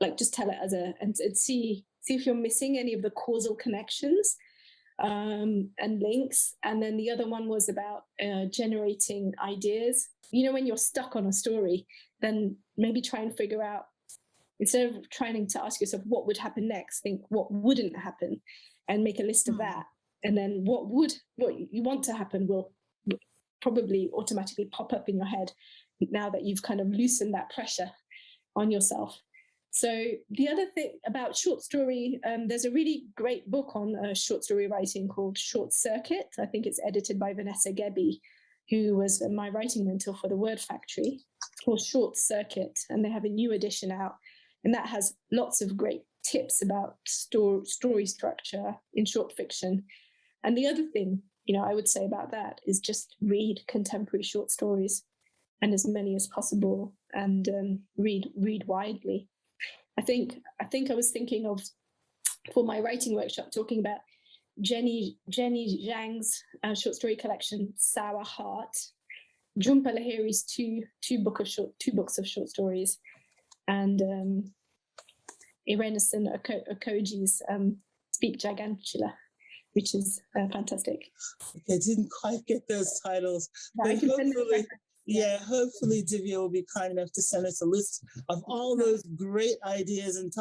Like just tell it and see if you're missing any of the causal connections and links. And then the other one was about generating ideas. When you're stuck on a story, then maybe try and figure out, instead of trying to ask yourself what would happen next, think what wouldn't happen and make a list of that. And then what you want to happen will probably automatically pop up in your head now that you've kind of loosened that pressure on yourself. So the other thing about short story, there's a really great book on short story writing called Short Circuit. I think it's edited by Vanessa Gebbie, who was my writing mentor for the Word Factory, called Short Circuit. And they have a new edition out. And that has lots of great tips about story structure in short fiction. And the other thing I would say about that is just read contemporary short stories, and as many as possible, and read widely. I think I was thinking of, for my writing workshop, talking about Jenny Zhang's short story collection, Sour Heart, Jhumpa Lahiri's two books of short stories, and Ireneson Okoji's Speak Gigantula, which is fantastic. Okay, I didn't quite get those titles, Yeah, but hopefully Divya will be kind enough to send us a list of all those great ideas and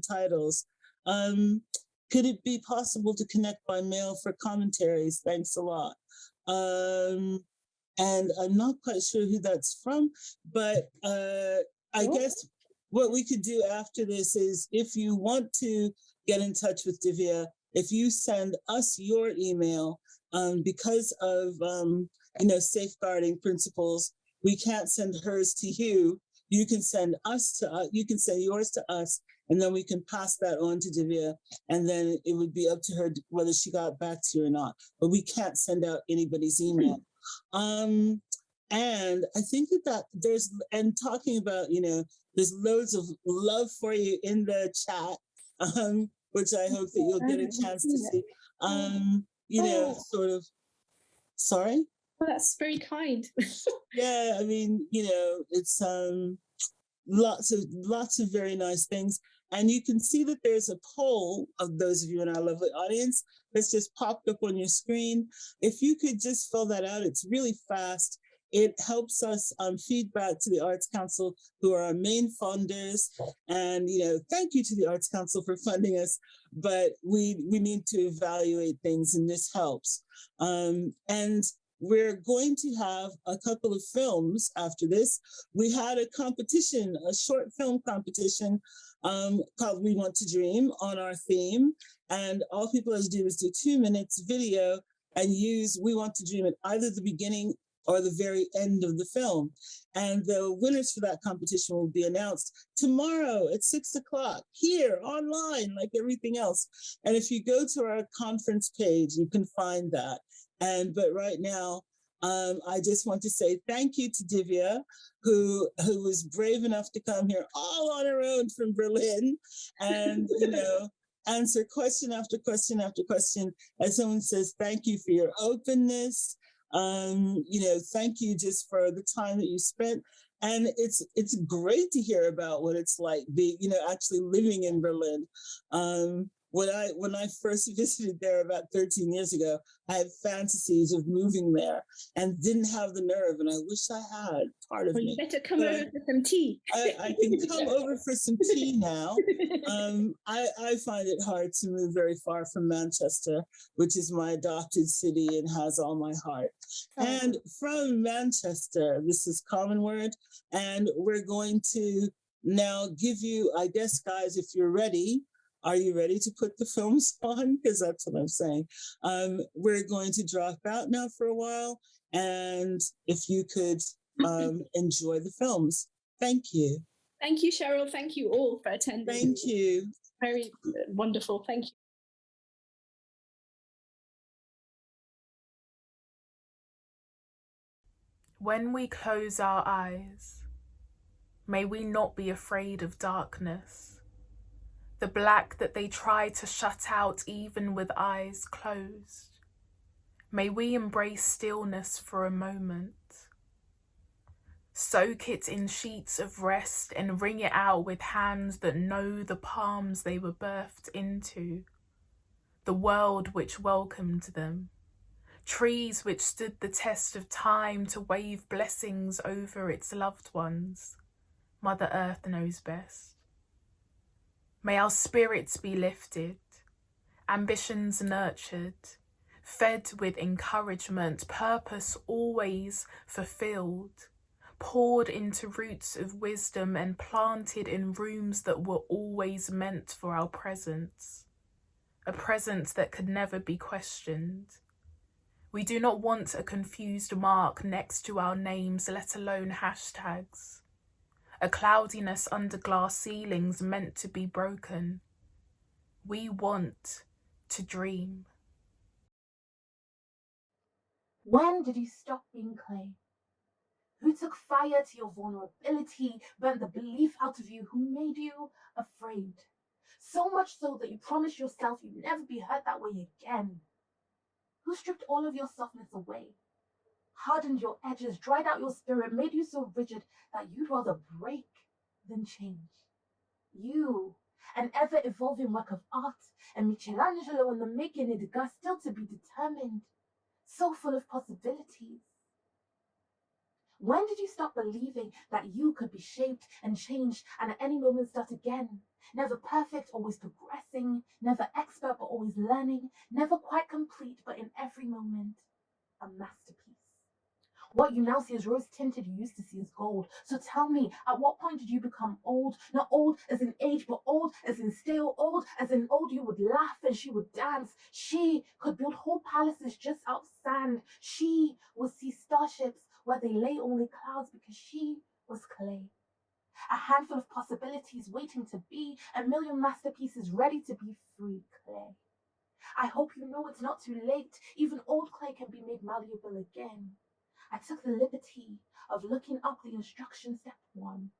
titles. Could it be possible to connect by mail for commentaries? Thanks a lot. And I'm not quite sure who that's from, but I guess what we could do after this is, if you want to get in touch with Divya, if you send us your email, because of safeguarding principles, we can't send hers to you. You can send you can send yours to us, and then we can pass that on to Divya, and then it would be up to her whether she got back to you or not. But we can't send out anybody's email. And I think that there's, and talking about, there's loads of love for you in the chat, which I hope that you'll get a chance to see. Sort of, sorry? Well, that's very kind. Yeah, I mean, it's lots of very nice things. And you can see that there's a poll of those of you in our lovely audience that's just popped up on your screen. If you could just fill that out, it's really fast. It helps us feedback to the Arts Council, who are our main funders. And, thank you to the Arts Council for funding us, but we need to evaluate things, and this helps. And we're going to have a couple of films after this. We had a competition, a short film competition called We Want to Dream, on our theme. And all people have to do is do 2 minutes video and use We Want to Dream at either the beginning or the very end of the film. And the winners for that competition will be announced tomorrow at 6:00 here online, like everything else. And if you go to our conference page, you can find that. But right now, I just want to say thank you to Divya, who was brave enough to come here all on her own from Berlin, and answer question after question after question. As someone says, thank you for your openness. Thank you just for the time that you spent. And it's great to hear about what it's like actually living in Berlin. When I first visited there about 13 years ago, I had fantasies of moving there and didn't have the nerve, and I wish I had, part of me. You better come over for some tea. I can come over for some tea now. I find it hard to move very far from Manchester, which is my adopted city and has all my heart. And from Manchester, this is Common Word, and we're going to now give you, I guess, guys, if you're ready, are you ready to put the films on? Because that's what I'm saying. We're going to drop out now for a while, and if you could enjoy the films. Thank you. Thank you, Cheryl. Thank you all for attending. Thank you. Very wonderful. Thank you. When we close our eyes, may we not be afraid of darkness, the black that they try to shut out even with eyes closed. May we embrace stillness for a moment, soak it in sheets of rest and wring it out with hands that know the palms they were birthed into, the world which welcomed them, trees which stood the test of time to wave blessings over its loved ones. Mother Earth knows best. May our spirits be lifted, ambitions nurtured, fed with encouragement, purpose always fulfilled, poured into roots of wisdom and planted in rooms that were always meant for our presence, a presence that could never be questioned. We do not want a confused mark next to our names, let alone hashtags. A cloudiness under glass ceilings meant to be broken. We want to dream. When did you stop being clay? Who took fire to your vulnerability, burnt the belief out of you, who made you afraid? So much so that you promised yourself you'd never be hurt that way again. Who stripped all of your softness away, hardened your edges, dried out your spirit, made you so rigid that you'd rather break than change? You, an ever-evolving work of art, and Michelangelo in the making, a Degas still to be determined, so full of possibilities. When did you stop believing that you could be shaped and changed and at any moment start again? Never perfect, always progressing, never expert but always learning, never quite complete but in every moment a masterpiece. What you now see as rose tinted, you used to see as gold. So tell me, at what point did you become old? Not old as in age, but old as in stale, old as in old you would laugh and she would dance. She could build whole palaces just out of sand. She would see starships where they lay only clouds because she was clay. A handful of possibilities waiting to be, a million masterpieces ready to be free clay. I hope you know it's not too late. Even old clay can be made malleable again. I took the liberty of looking up the instruction step 1.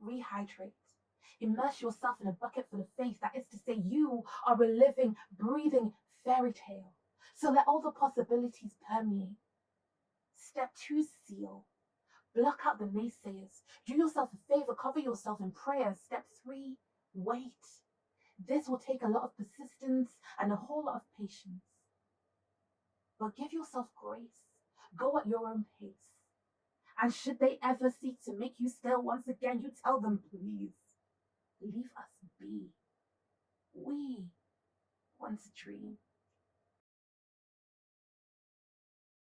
Rehydrate. Immerse yourself in a bucket full of faith. That is to say, you are a living, breathing fairy tale. So let all the possibilities permeate. Step 2, seal. Block out the naysayers. Do yourself a favor, cover yourself in prayer. Step 3, wait. This will take a lot of persistence and a whole lot of patience. But give yourself grace. Go at your own pace. And should they ever seek to make you stale once again, you tell them, please, leave us be. We want to dream.